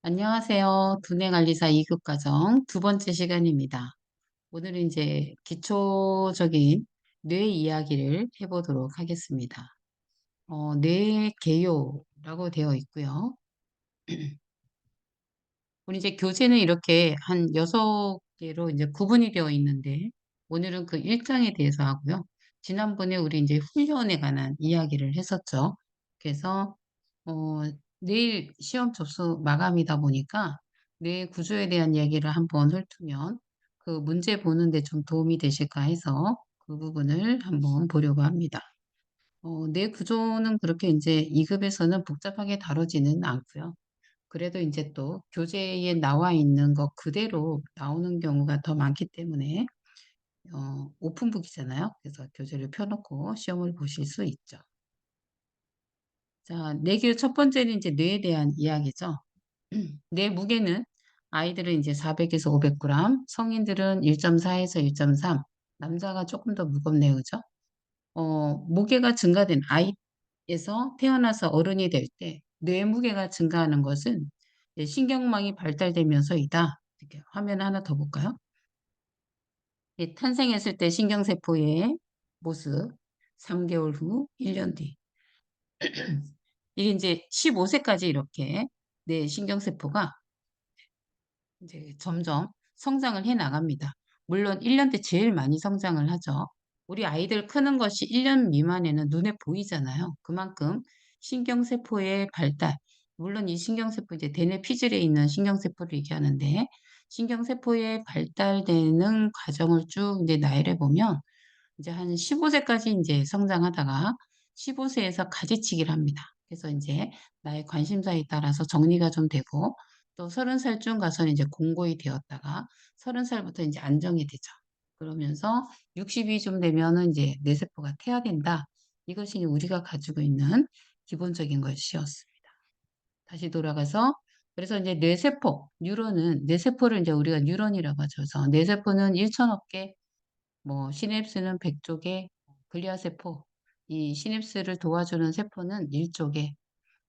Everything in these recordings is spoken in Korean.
안녕하세요. 두뇌관리사 2급 과정 두 번째 시간입니다. 오늘은 이제 기초적인 뇌 이야기를 해보도록 하겠습니다. 뇌 개요라고 되어 있고요. 우리 이제 교재는 이렇게 한 6개로 이제 구분이 되어 있는데 오늘은 그 1장에 대해서 하고요. 지난번에 우리 이제 훈련에 관한 이야기를 했었죠. 그래서 어, 내일 시험 접수 마감이다 보니까 뇌 구조에 대한 이야기를 한번 훑으면 그 문제 보는데 좀 도움이 되실까 해서 그 부분을 한번 보려고 합니다. 뇌 구조는 그렇게 이제 2급에서는 복잡하게 다루지는 않고요. 그래도 이제 또 교재에 나와 있는 것 그대로 나오는 경우가 더 많기 때문에 오픈북이잖아요. 그래서 교재를 펴놓고 시험을 보실 수 있죠. 자, 내규 첫 번째는 이제 뇌에 대한 이야기죠. 뇌 무게는 아이들은 이제 400에서 500g, 성인들은 1.4에서 1.3, 남자가 조금 더 무겁네요, 그죠? 무게가 증가된 아이에서 태어나서 어른이 될 때 뇌 무게가 증가하는 것은 이제 신경망이 발달되면서이다. 이렇게 화면 하나 더 볼까요? 탄생했을 때 신경세포의 모습, 3개월 후, 1년 뒤. 이게 이제 15세까지 이렇게 뇌 신경세포가 이제 점점 성장을 해 나갑니다. 물론 1년 때 제일 많이 성장을 하죠. 우리 아이들 크는 것이 1년 미만에는 눈에 보이잖아요. 그만큼 신경세포의 발달, 물론 이 신경세포 이제 대뇌 피질에 있는 신경세포를 얘기하는데 신경세포의 발달되는 과정을 쭉 이제 나열해 보면 이제 한 15세까지 이제 성장하다가 15세에서 가지치기를 합니다. 그래서 이제 나의 관심사에 따라서 정리가 좀 되고 또 30살쯤 가서는 이제 공고히 되었다가 30살부터 이제 안정이 되죠. 그러면서 60이 좀 되면은 이제 뇌세포가 퇴화된다. 이것이 우리가 가지고 있는 기본적인 것이었습니다. 다시 돌아가서 그래서 이제 뇌세포, 뉴런은 뇌세포를 이제 우리가 뉴런이라고 하죠. 그래서 뇌세포는 1천억 개, 뭐 시냅스는 100조 개, 글리아 세포, 이 시냅스를 도와주는 세포는 1조 개,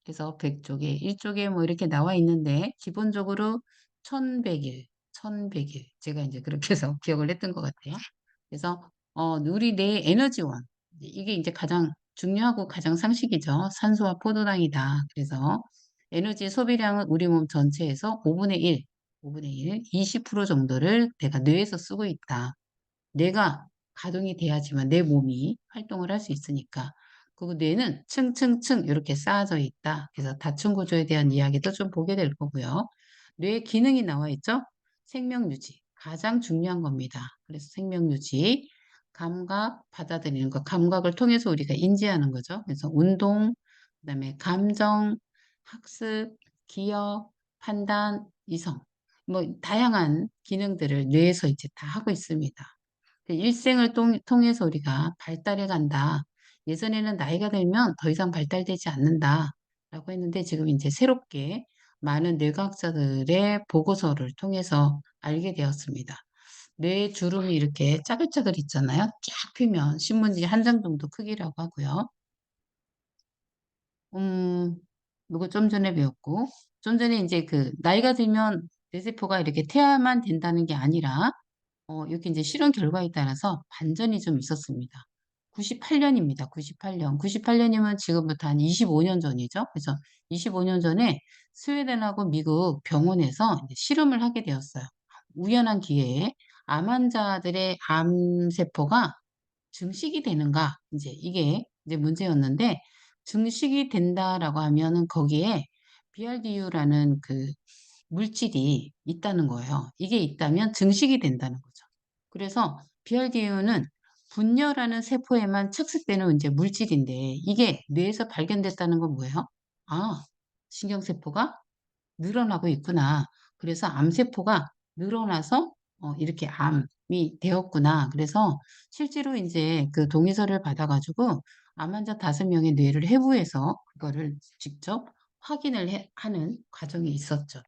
그래서 100조 개, 1조 개 뭐 이렇게 나와 있는데 기본적으로 1100일, 1100일 제가 이제 그렇게 해서 기억을 했던 것 같아요. 그래서 우리 뇌 에너지원 이게 이제 가장 중요하고 가장 상식이죠. 산소와 포도당이다. 그래서 에너지 소비량은 우리 몸 전체에서 5분의 1, 5분의 1, 20% 정도를 내가 뇌에서 쓰고 있다. 뇌가 가동이 돼야지만 내 몸이 활동을 할 수 있으니까. 그리고 뇌는 층층층 이렇게 쌓아져 있다. 그래서 다층 구조에 대한 이야기도 좀 보게 될 거고요. 뇌 기능이 나와 있죠? 생명 유지. 가장 중요한 겁니다. 그래서 생명 유지, 감각, 받아들이는 것, 감각을 통해서 우리가 인지하는 거죠. 그래서 운동, 그다음에 감정, 학습, 기억, 판단, 이성. 뭐 다양한 기능들을 뇌에서 이제 다 하고 있습니다. 일생을 통해서 우리가 발달해 간다. 예전에는 나이가 들면 더 이상 발달되지 않는다. 라고 했는데 지금 이제 새롭게 많은 뇌과학자들의 보고서를 통해서 알게 되었습니다. 뇌 주름이 이렇게 짜글짜글 있잖아요. 쫙 펴면 신문지 한 장 정도 크기라고 하고요. 음, 이거 좀 전에 배웠고, 좀 전에 이제 그 나이가 들면 뇌세포가 이렇게 퇴화만 된다는 게 아니라 이렇게 이제 실험 결과에 따라서 반전이 좀 있었습니다. 98년입니다. 98년. 98년이면 지금부터 한 25년 전이죠. 그래서 25년 전에 스웨덴하고 미국 병원에서 이제 실험을 하게 되었어요. 우연한 기회에 암 환자들의 암세포가 증식이 되는가? 이제 이게 이제 문제였는데 증식이 된다라고 하면은 거기에 BRDU라는 그 물질이 있다는 거예요. 이게 있다면 증식이 된다는 거죠. 그래서 BRDU는 분열하는 세포에만 착색되는 이제 물질인데 이게 뇌에서 발견됐다는 건 뭐예요? 아, 신경세포가 늘어나고 있구나. 그래서 암세포가 늘어나서 이렇게 암이 되었구나. 그래서 실제로 이제 그 동의서를 받아가지고 암 환자 5명의 뇌를 해부해서 그거를 직접 확인을 하는 과정이 있었죠.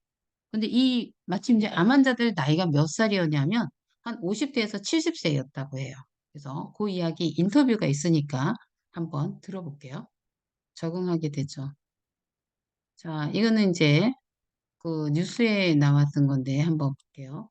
근데 이 마침 이제 암 환자들 나이가 몇 살이었냐면 한 50대에서 70세였다고 해요. 그래서 그 이야기 인터뷰가 있으니까 한번 들어볼게요. 적응하게 되죠. 자, 이거는 이제 그 뉴스에 나왔던 건데 한번 볼게요.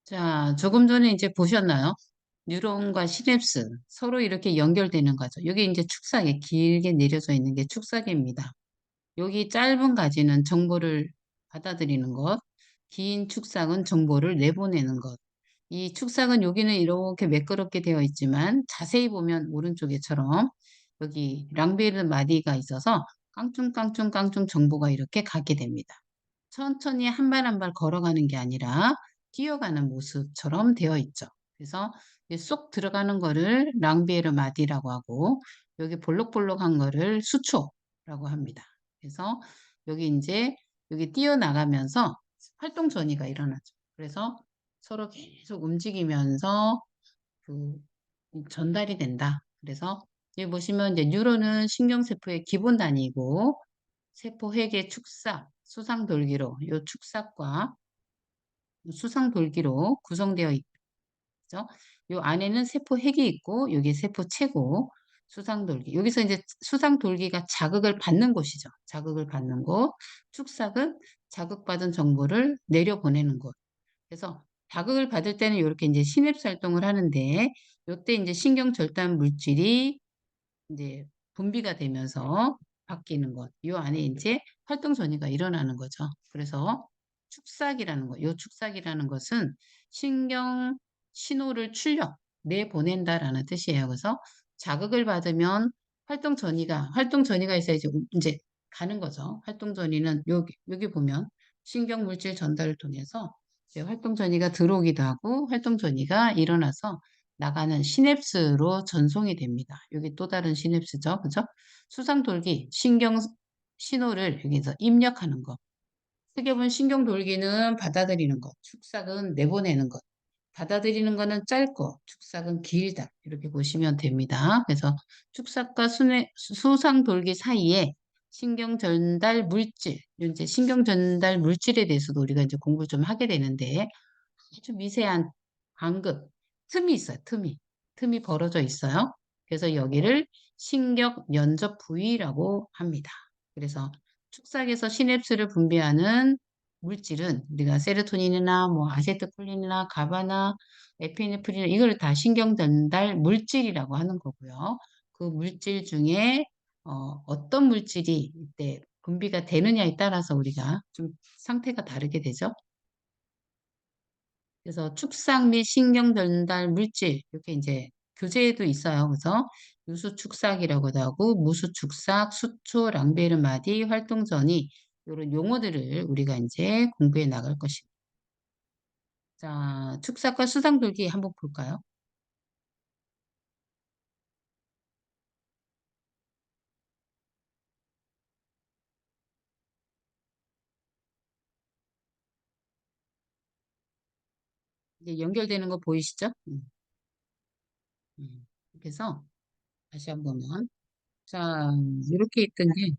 자, 조금 전에 이제 보셨나요? 뉴런과 시냅스 서로 이렇게 연결되는 거죠. 여기 이제 축사계 길게 내려져 있는 게 축사계입니다. 여기 짧은 가지는 정보를 받아들이는 것, 긴 축삭은 정보를 내보내는 것. 이 축삭은 여기는 이렇게 매끄럽게 되어 있지만 자세히 보면 오른쪽에처럼 여기 랑베르 마디가 있어서 깡충깡충깡충 정보가 이렇게 가게 됩니다. 천천히 한 발 한 발 걸어가는 게 아니라 뛰어가는 모습처럼 되어 있죠. 그래서 쏙 들어가는 거를 랑비에르 마디라고 하고 여기 볼록볼록한 거를 수초라고 합니다. 그래서 여기 이제 여기 뛰어나가면서 활동 전이가 일어나죠. 그래서 서로 계속 움직이면서 그 전달이 된다. 그래서 여기 보시면 이제 뉴런은 신경세포의 기본 단위이고 세포회계 축삭, 수상돌기로 요 축삭과 수상돌기로 구성되어 있죠. 요 안에는 세포핵이 있고 여기 세포체고 수상돌기. 여기서 이제 수상돌기가 자극을 받는 곳이죠. 자극을 받는 곳. 축삭은 자극받은 정보를 내려보내는 곳. 그래서 자극을 받을 때는 이렇게 이제 시냅스 활동을 하는데 요때 이제 신경 절단 물질이 이제 분비가 되면서 바뀌는 것. 요 안에 이제 활동 전이가 일어나는 거죠. 그래서 축삭이라는 것. 요 축삭이라는 것은 신경 신호를 출력, 내보낸다라는 뜻이에요. 그래서 자극을 받으면 활동 전이가 있어야지 이제 가는 거죠. 활동 전이는 여기 보면 신경 물질 전달을 통해서 이제 활동 전이가 들어오기도 하고 활동 전이가 일어나서 나가는 시냅스로 전송이 됩니다. 여기 또 다른 시냅스죠. 그죠? 수상돌기, 신경 신호를 여기서 입력하는 거. 크게 보면 신경돌기는 받아들이는 것, 축삭은 내보내는 것. 받아들이는 거는 짧고 축삭은 길다. 이렇게 보시면 됩니다. 그래서 축삭과 수상 돌기 사이에 신경 전달 물질, 이제 신경 전달 물질에 대해서도 우리가 이제 공부를 좀 하게 되는데 아주 미세한 간극, 틈이 있어요. 틈이 벌어져 있어요. 그래서 여기를 신경 면접 부위라고 합니다. 그래서 축삭에서 시냅스를 분비하는 물질은 우리가 세로토닌이나 뭐 아세트콜린이나 가바나 에피네프린 이걸 다 신경 전달 물질이라고 하는 거고요. 그 물질 중에 어떤 물질이 이때 분비가 되느냐에 따라서 우리가 좀 상태가 다르게 되죠. 그래서 축삭 및 신경 전달 물질 이렇게 이제 교재에도 있어요. 그래서 유수 축삭이라고도 하고 무수 축삭, 수초, 랑베르 마디, 활동 전이 이런 용어들을 우리가 이제 공부해 나갈 것입니다. 자, 축삭과 수상돌기 한번 볼까요? 이제 연결되는 거 보이시죠? 음. 그래서 다시 한번 보면 자, 이렇게 있던 게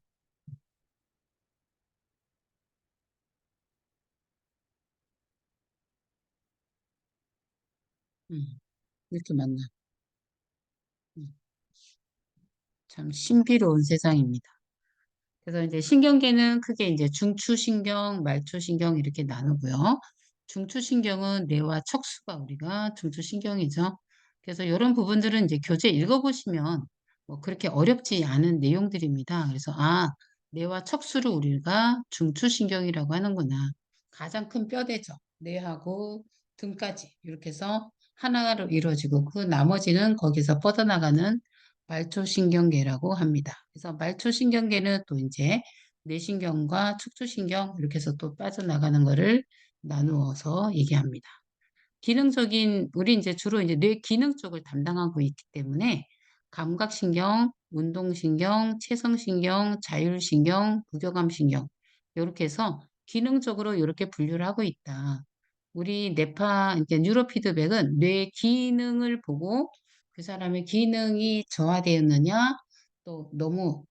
이렇게 만나. 음, 참 신비로운 세상입니다. 그래서 이제 신경계는 크게 이제 중추신경, 말초신경 이렇게 나누고요. 중추신경은 뇌와 척수가 우리가 중추신경이죠. 그래서 이런 부분들은 이제 교재 읽어보시면 뭐 그렇게 어렵지 않은 내용들입니다. 그래서 뇌와 척수를 우리가 중추신경이라고 하는구나. 가장 큰 뼈대죠. 뇌하고 등까지 이렇게 해서 하나로 이루어지고 그 나머지는 거기서 뻗어나가는 말초신경계라고 합니다. 그래서 말초신경계는 또 이제 뇌신경과 척추신경 이렇게 해서 또 빠져나가는 거를 나누어서 얘기합니다. 기능적인 우리 이제 주로 이제 뇌 기능 쪽을 담당하고 있기 때문에 감각신경, 운동신경, 체성신경, 자율신경, 부교감신경 이렇게 해서 기능적으로 이렇게 분류를 하고 있다. 우리 뇌파 이제 뉴로피드백은 뇌 기능을 보고 그 사람의 기능이 저하되었느냐 또 너무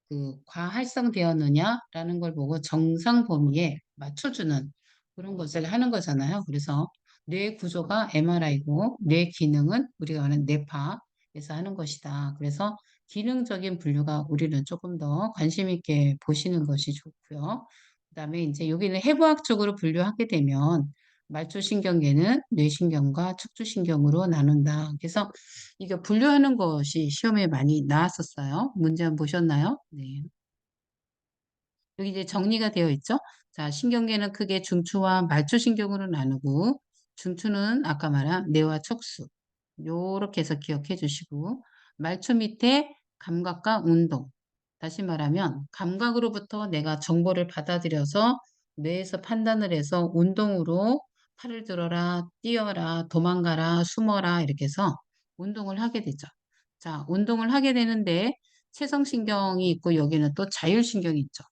그 과활성되었느냐라는 걸 보고 정상 범위에 맞춰주는 그런 것을 하는 거잖아요. 그래서 뇌 구조가 MRI고 뇌 기능은 우리가 아는 뇌파에서 하는 것이다. 그래서 기능적인 분류가 우리는 조금 더 관심 있게 보시는 것이 좋고요. 그다음에 이제 여기는 해부학적으로 분류하게 되면 말초신경계는 뇌신경과 척추신경으로 나눈다. 그래서 이거 분류하는 것이 시험에 많이 나왔었어요. 문제 한번 보셨나요? 네. 여기 이제 정리가 되어 있죠. 자, 신경계는 크게 중추와 말초신경으로 나누고, 중추는 아까 말한 뇌와 척수. 요렇게 해서 기억해 주시고, 말초 밑에 감각과 운동. 다시 말하면, 감각으로부터 내가 정보를 받아들여서 뇌에서 판단을 해서 운동으로 팔을 들어라, 뛰어라, 도망가라, 숨어라, 이렇게 해서 운동을 하게 되죠. 자, 운동을 하게 되는데, 체성신경이 있고, 여기는 또 자율신경이 있죠.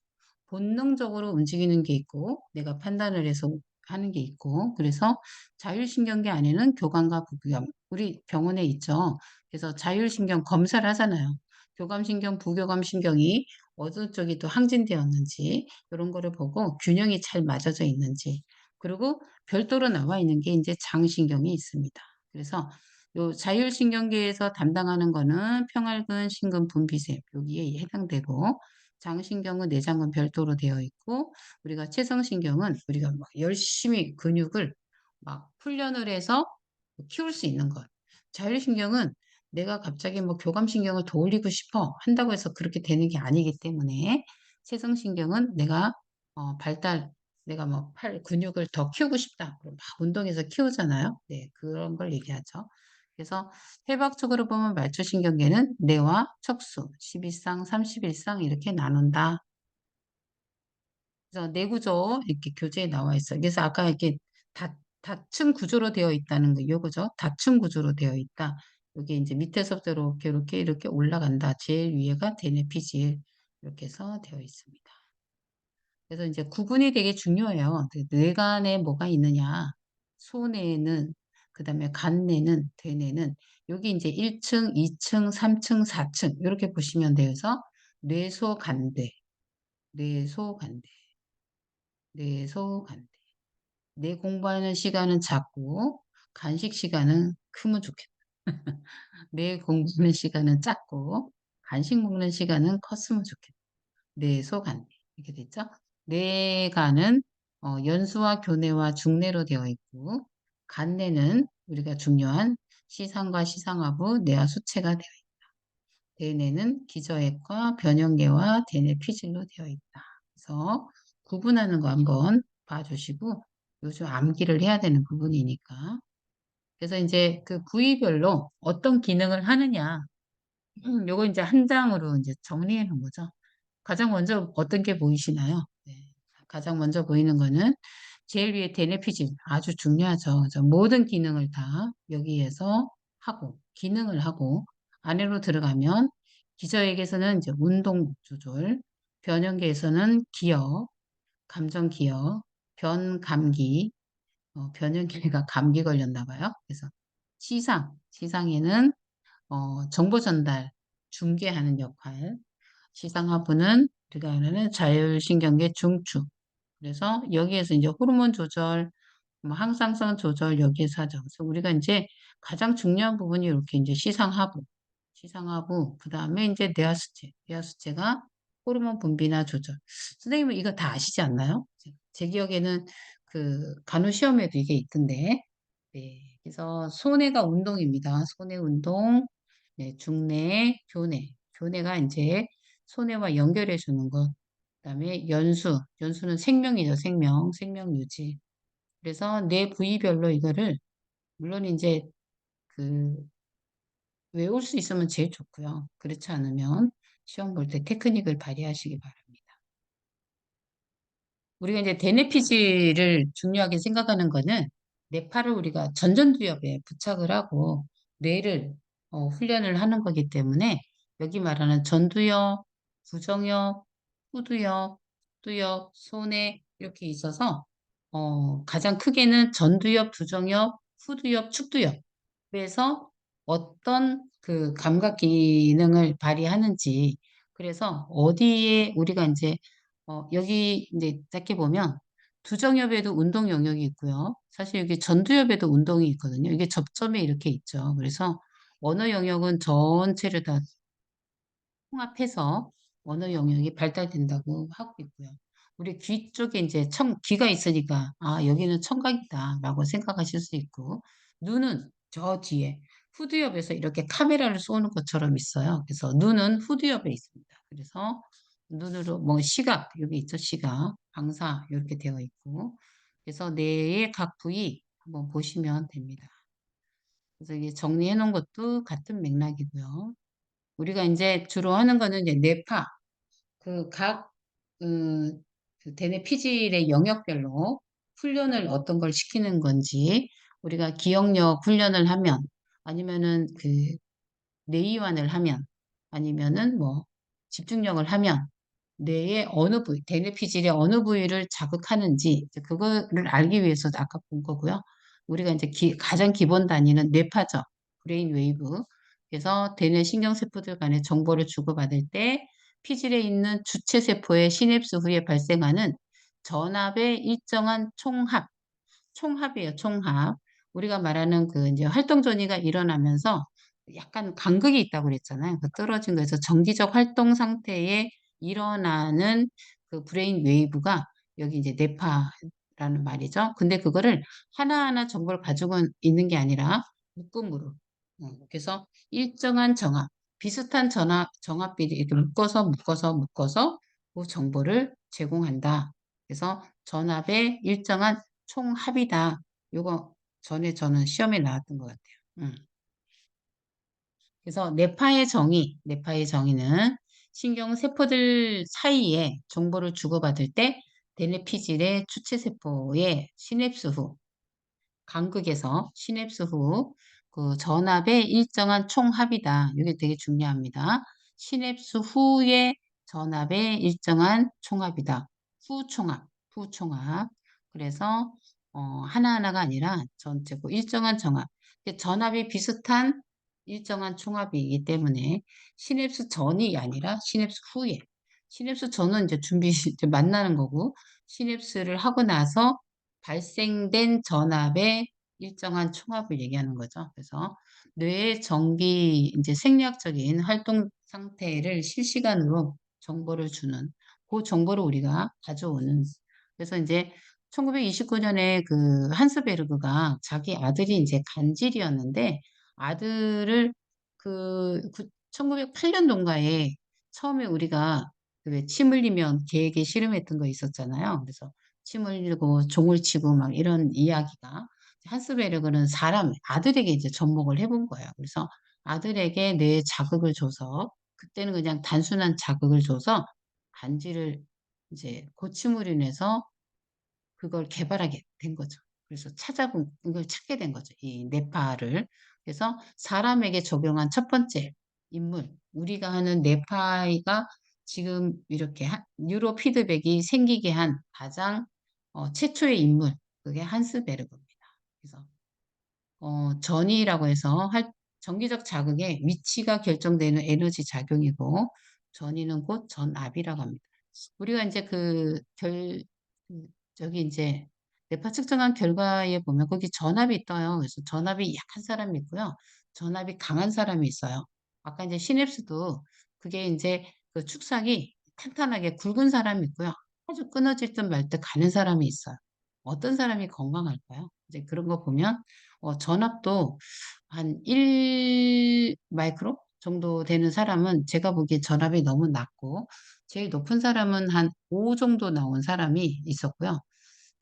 본능적으로 움직이는 게 있고 내가 판단을 해서 하는 게 있고, 그래서 자율신경계 안에는 교감과 부교감, 우리 병원에 있죠. 그래서 자율신경 검사를 하잖아요. 교감신경, 부교감신경이 어느 쪽이 더 항진되었는지 이런 거를 보고 균형이 잘 맞아져 있는지, 그리고 별도로 나와 있는 게 이제 장신경이 있습니다. 그래서 요 자율신경계에서 담당하는 거는 평활근, 심근, 분비샘 여기에 해당되고, 장신경은 내장은 별도로 되어 있고, 우리가 체성신경은 우리가 막 열심히 근육을 막 훈련을 해서 키울 수 있는 것. 자율신경은 내가 갑자기 뭐 교감신경을 더 올리고 싶어 한다고 해서 그렇게 되는 게 아니기 때문에, 체성신경은 내가 발달, 내가 뭐 팔 근육을 더 키우고 싶다. 그럼 막 운동해서 키우잖아요. 네, 그런 걸 얘기하죠. 그래서 해부학적으로 보면 말초신경계는 뇌와 척수, 12쌍, 31쌍 이렇게 나눈다. 그래서 내구조 이렇게 교재에 나와 있어요. 그래서 아까 이렇게 다층 구조로 되어 있다는 거, 요거죠. 다층 구조로 되어 있다. 여기 이제 밑에서부터 이렇게 올라간다. 제일 위에가 대뇌피질 이렇게 해서 되어 있습니다. 그래서 이제 구분이 되게 중요해요. 그 뇌간에 뭐가 있느냐, 소뇌는, 그다음에 간뇌는, 대뇌는 여기 이제 1층, 2층, 3층, 4층 이렇게 보시면 돼요. 그래서 뇌소간대, 뇌소간대, 뇌소간대. 내 공부하는 시간은 작고 간식 시간은 크면 좋겠다. 내 공부하는 시간은 작고 간식 먹는 시간은 컸으면 좋겠다. 뇌소 간대 이렇게 됐죠? 뇌간은 연수와 교내와 중내로 되어 있고, 간내는 우리가 중요한 시상과 시상하부, 뇌와 수체가 되어 있다. 대뇌는 기저핵과 변형계와 대뇌 피질로 되어 있다. 그래서 구분하는 거 한번 봐주시고, 요즘 암기를 해야 되는 부분이니까. 그래서 이제 그 부위별로 어떤 기능을 하느냐, 요거 이제 한 장으로 이제 정리해 놓은 거죠. 가장 먼저 어떤 게 보이시나요? 네. 가장 먼저 보이는 거는 제일 위에 대뇌피질 아주 중요하죠. 그래서 모든 기능을 다 여기에서 하고, 기능을 하고, 안으로 들어가면 기저에게서는 이제 운동 조절, 변형계에서는 기억, 감정 기억, 변감기, 변형계가 감기 걸렸나 봐요. 그래서 시상에는 정보 전달, 중계하는 역할, 시상하부는 우리가 하는 자율신경계 중추. 그래서 여기에서 이제 호르몬 조절, 뭐 항상성 조절 여기에서 하죠. 그래서 우리가 이제 가장 중요한 부분이 이렇게 이제 시상하부, 그 다음에 이제 뇌하수체가 호르몬 분비나 조절. 선생님은 이거 다 아시지 않나요? 제 기억에는 그 간호 시험에도 이게 있던데. 네. 그래서 손해가 운동입니다. 손해 운동, 네, 중내, 교내가 이제 손해와 연결해 주는 것. 그다음에 연수는 생명이죠, 생명 유지. 그래서 내 부위별로 이거를 물론 이제 그 외울 수 있으면 제일 좋고요. 그렇지 않으면 시험 볼 때 테크닉을 발휘하시기 바랍니다. 우리가 이제 대뇌피지를 중요하게 생각하는 거는 뇌파를 우리가 전전두엽에 부착을 하고 뇌를 훈련을 하는 거기 때문에, 여기 말하는 전두엽, 부정엽, 후두엽, 두엽, 손해 이렇게 있어서 가장 크게는 전두엽, 부정엽, 후두엽, 축두엽. 그래서 어떤 그 감각 기능을 발휘하는지, 그래서 어디에 우리가 이제 여기 이제 짧게 보면 두정엽에도 운동 영역이 있고요. 사실 여기 전두엽에도 운동이 있거든요. 이게 접점에 이렇게 있죠. 그래서 언어 영역은 전체를 다 통합해서 언어 영역이 발달된다고 하고 있고요. 우리 귀 쪽에 이제 귀가 있으니까, 아, 여기는 청각이다라고 생각하실 수 있고, 눈은 저 뒤에 후두엽에서 이렇게 카메라를 쏘는 것처럼 있어요. 그래서 눈은 후두엽에 있습니다. 그래서 눈으로 뭐 시각, 여기 있죠, 시각, 방사 이렇게 되어 있고, 그래서 뇌의 각 부위 한번 보시면 됩니다. 그래서 이게 정리해 놓은 것도 같은 맥락이고요. 우리가 이제 주로 하는 거는 이제 뇌파, 그 각, 그 대뇌 피질의 영역별로 훈련을 어떤 걸 시키는 건지, 우리가 기억력 훈련을 하면, 아니면은 그 뇌이완을 하면, 아니면은 뭐 집중력을 하면, 뇌의 어느 부위, 대뇌 피질의 어느 부위를 자극하는지 이제 그거를 알기 위해서 아까 본 거고요. 우리가 이제 가장 기본 단위는 뇌파죠. 브레인 웨이브. 그래서 대뇌 신경세포들 간의 정보를 주고받을 때 피질에 있는 주체세포의 시냅스 후에 발생하는 전압의 일정한 총합이에요, 총합. 우리가 말하는 그 이제 활동 전이가 일어나면서 약간 간극이 있다고 그랬잖아요. 그 떨어진 거에서 정기적 활동 상태에 일어나는 그 브레인 웨이브가 여기 이제 뇌파라는 말이죠. 근데 그거를 하나하나 정보를 가지고 있는 게 아니라 묶음으로. 그래서 일정한 비슷한 정합비를 이렇게 묶어서 그 정보를 제공한다. 그래서 전압의 일정한 총합이다. 요거 전에 저는 시험에 나왔던 것 같아요. 음. 그래서 뇌파의 정의는 신경세포들 사이에 정보를 주고받을 때 대뇌피질의 주체세포의 시냅스 후, 간극에서 시냅스 후, 그 전압의 일정한 총합이다. 이게 되게 중요합니다. 시냅스 후의 전압의 일정한 총합이다. 후총합. 그래서 하나하나가 아니라 전체고 일정한 정합. 전압이 비슷한 일정한 총합이기 때문에 시냅스 전이 아니라 시냅스 후에. 시냅스 전은 이제 이제 만나는 거고 시냅스를 하고 나서 발생된 전압의 일정한 총합을 얘기하는 거죠. 그래서 뇌의 이제 생리학적인 활동 상태를 실시간으로 정보를 주는 그 정보를 우리가 가져오는. 그래서 이제 1929년에 그 한스베르그가 자기 아들이 이제 간질이었는데 아들을 1908년도인가에 처음에 우리가 그침 흘리면 개에게 씨름했던 거 있었잖아요. 그래서 침 흘리고 종을 치고 막 이런 이야기가 한스베르그는 아들에게 이제 접목을 해본 거예요. 그래서 아들에게 뇌에 자극을 줘서 그때는 그냥 단순한 자극을 줘서 간질을 이제 고침으로 인해서 그걸 개발하게 된 거죠. 그래서 찾아본 이걸 찾게 된 거죠. 이 뇌파를. 그래서 사람에게 적용한 첫 번째 인물, 우리가 하는 뇌파가 지금 이렇게 뉴로 피드백이 생기게 한 가장 최초의 인물, 그게 한스베르그입니다. 그래서 전이라고 해서 정기적 자극의 위치가 결정되는 에너지 작용이고 전이는 곧 전압이라고 합니다. 우리가 이제 저기 이제 뇌파 측정한 결과에 보면 거기 전압이 떠요. 그래서 전압이 약한 사람이 있고요. 전압이 강한 사람이 있어요. 아까 이제 시냅스도 그게 이제 그 축삭이 탄탄하게 굵은 사람이 있고요. 아주 끊어질 듯 말 듯 가는 사람이 있어요. 어떤 사람이 건강할까요? 이제 그런 거 보면 전압도 한 1 마이크로 정도 되는 사람은 제가 보기에 전압이 너무 낮고 제일 높은 사람은 한 5 정도 나온 사람이 있었고요.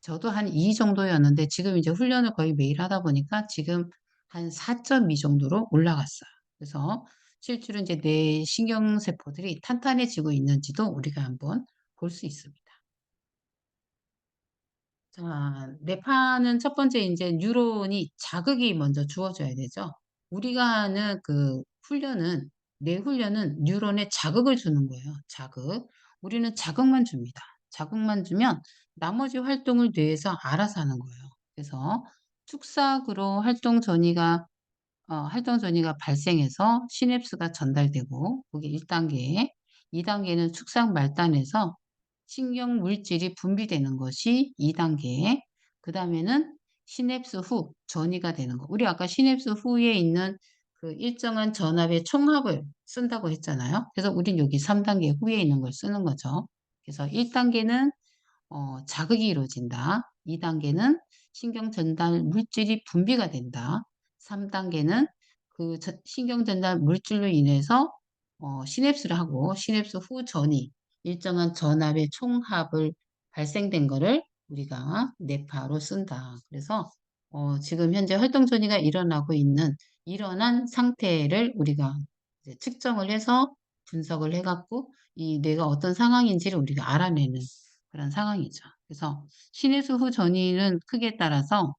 저도 한 2 정도였는데 지금 이제 훈련을 거의 매일 하다 보니까 지금 한 4.2 정도로 올라갔어요. 그래서 실제로 이제 뇌 신경세포들이 탄탄해지고 있는지도 우리가 한번 볼 수 있습니다. 자, 뇌파는 첫 번째 이제 뉴런이 자극이 먼저 주어져야 되죠. 우리가 하는 뇌 훈련은 뉴런에 자극을 주는 거예요. 자극. 우리는 자극만 줍니다. 자극만 주면 나머지 활동을 뇌에서 알아서 하는 거예요. 그래서 축삭으로 활동 전이가 발생해서 시냅스가 전달되고 그게 1단계, 2단계는 축삭 말단에서 신경 물질이 분비되는 것이 2단계, 그 다음에는 시냅스 후 전이가 되는 거. 우리 아까 시냅스 후에 있는 그 일정한 전압의 총합을 쓴다고 했잖아요. 그래서 우린 여기 3단계 후에 있는 걸 쓰는 거죠. 그래서 1단계는 자극이 이루어진다. 2단계는 신경 전달 물질이 분비가 된다. 3단계는 신경 전달 물질로 인해서 시냅스를 하고 시냅스 후 전이 일정한 전압의 총합을 발생된 거를 우리가 뇌파로 쓴다. 그래서 지금 현재 활동 전이가 일어난 상태를 우리가 이제 측정을 해서 분석을 해갖고 이 뇌가 어떤 상황인지를 우리가 알아내는 그런 상황이죠. 그래서 신해수 후 전이는 크기에 따라서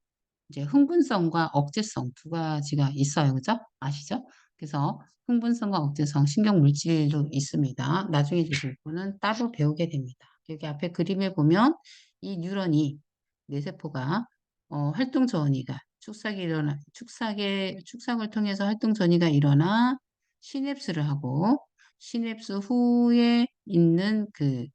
이제 흥분성과 억제성 두 가지가 있어요. 그죠? 아시죠? 그래서 흥분성과 억제성 신경 물질도 있습니다. 나중에 이제 이거는 따로 배우게 됩니다. 여기 앞에 그림에 보면 이 뉴런이 뇌세포가 활동 전이가 축삭이 일어나 축삭을 통해서 활동 전이가 일어나 시냅스를 하고 시냅스 후에 있는 그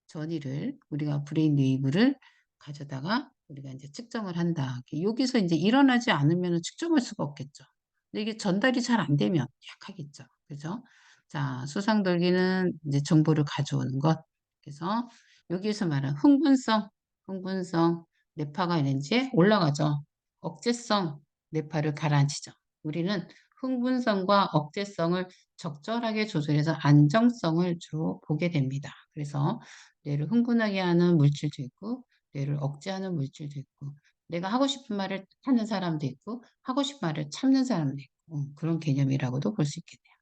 전이를 우리가 브레인 웨이브를 가져다가 우리가 이제 측정을 한다. 여기서 이제 일어나지 않으면 측정할 수가 없겠죠. 근데 이게 전달이 잘 안 되면 약하겠죠. 그죠? 자, 수상돌기는 이제 정보를 가져오는 것. 그래서 여기에서 말한 흥분성, 뇌파가 이제 올라가죠. 억제성, 뇌파를 가라앉히죠. 우리는 흥분성과 억제성을 적절하게 조절해서 안정성을 주로 보게 됩니다. 그래서 뇌를 흥분하게 하는 물질도 있고, 뇌를 억제하는 물질도 있고, 내가 하고 싶은 말을 하는 사람도 있고, 하고 싶은 말을 참는 사람도 있고, 그런 개념이라고도 볼 수 있겠네요.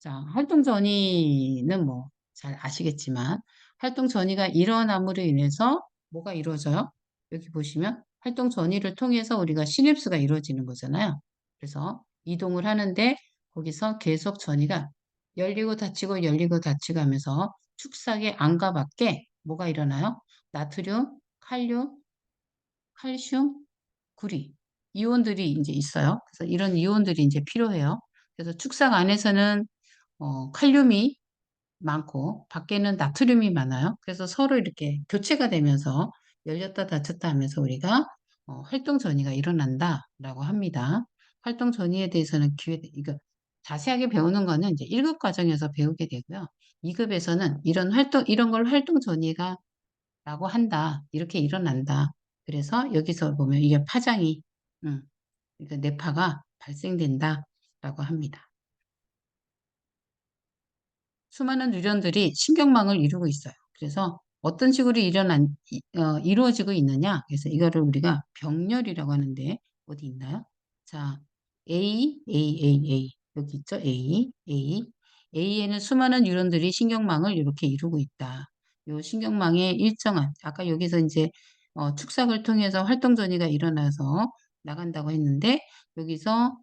자, 활동 전이는 뭐 잘 아시겠지만, 활동 전이가 일어남으로 인해서 뭐가 이루어져요? 여기 보시면 활동 전이를 통해서 우리가 시냅스가 이루어지는 거잖아요. 그래서 이동을 하는데 거기서 계속 전이가 열리고 닫히고 열리고 닫히고 하면서 축삭의 안과 밖에 뭐가 일어나요? 나트륨, 칼슘, 구리, 이온들이 이제 있어요. 그래서 이런 이온들이 이제 필요해요. 그래서 축삭 안에서는 칼륨이 많고 밖에는 나트륨이 많아요. 그래서 서로 이렇게 교체가 되면서 열렸다 닫혔다 하면서 우리가 활동 전이가 일어난다라고 합니다. 활동 전이에 대해서는 이거 자세하게 배우는 거는 이제 1급 과정에서 배우게 되고요. 2급에서는 이런 걸 활동 전이가 라고 한다. 이렇게 일어난다. 그래서 여기서 보면 이게 파장이, 그러니까 뇌파가 발생된다라고 합니다. 수많은 뉴런들이 신경망을 이루고 있어요. 그래서 어떤 식으로 이루어지고 있느냐? 그래서 이거를 우리가 병렬이라고 하는데 어디 있나요? 자, A. 여기 있죠? A. A에는 수많은 뉴런들이 신경망을 이렇게 이루고 있다. 요 신경망의 일정한, 아까 여기서 이제 축삭을 통해서 활동 전이가 일어나서 나간다고 했는데 여기서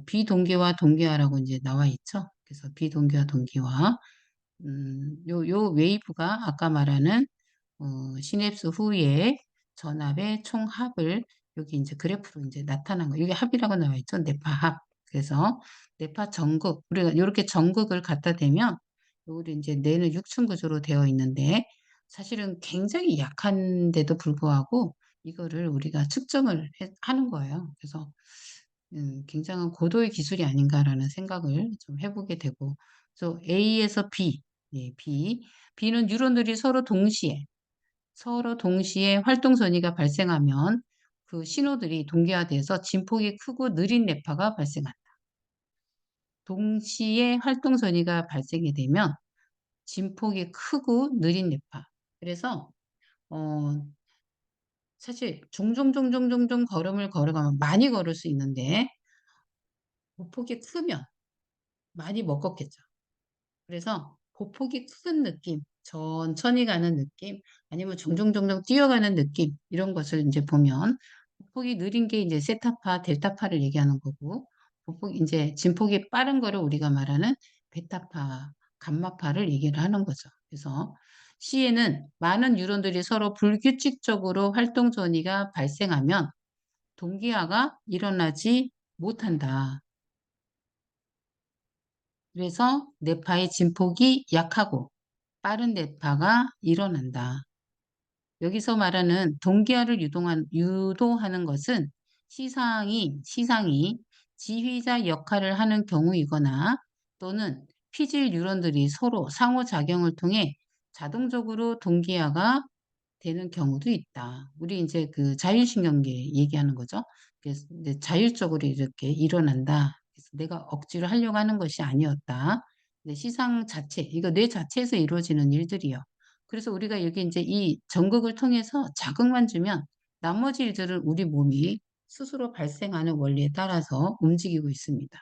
비동기화 동기화라고 이제 나와 있죠. 그래서 비동기화 동기화 요 웨이브가 아까 말하는 시냅스 후에 전압의 총합을 여기 이제 그래프로 이제 나타난 거. 여기 합이라고 나와 있죠. 뇌파 합. 그래서 뇌파 전극 우리가 이렇게 전극을 갖다 대면 우리 이제 뇌는 육층 구조로 되어 있는데 사실은 굉장히 약한데도 불구하고 이거를 우리가 측정을 하는 거예요. 그래서 굉장한 고도의 기술이 아닌가라는 생각을 좀 해보게 되고, 그래서 A에서 B, 예, B는 뉴런들이 서로 동시에 활동선이가 발생하면 그 신호들이 동기화돼서 진폭이 크고 느린 뇌파가 발생한다. 동시에 활동선이가 발생이 되면 진폭이 크고 느린 뇌파. 그래서 어, 사실 종종 걸음을 걸어가면 많이 걸을 수 있는데 보폭이 크면 많이 못 걷겠죠. 그래서 보폭이 큰 느낌, 천천히 가는 느낌, 아니면 종종종종 뛰어가는 느낌, 이런 것을 이제 보면, 보폭이 느린 게 이제 세타파, 델타파를 얘기하는 거고, 이제 진폭이 빠른 거를 우리가 말하는 베타파, 감마파를 얘기를 하는 거죠. 그래서 C에는 많은 뉴런들이 서로 불규칙적으로 활동 전이가 발생하면 동기화가 일어나지 못한다. 그래서 뇌파의 진폭이 약하고 빠른 뇌파가 일어난다. 여기서 말하는 동기화를 유도하는 것은 시상이 지휘자 역할을 하는 경우이거나 또는 피질 뉴런들이 서로 상호작용을 통해 자동적으로 동기화가 되는 경우도 있다. 우리 이제 그 자율신경계 얘기하는 거죠. 그래서 이제 자율적으로 이렇게 일어난다. 그래서 내가 억지로 하려고 하는 것이 아니었다. 근데 시상 자체, 이거 뇌 자체에서 이루어지는 일들이요. 그래서 우리가 여기 이제 이 전극을 통해서 자극만 주면 나머지 일들을 우리 몸이 스스로 발생하는 원리에 따라서 움직이고 있습니다.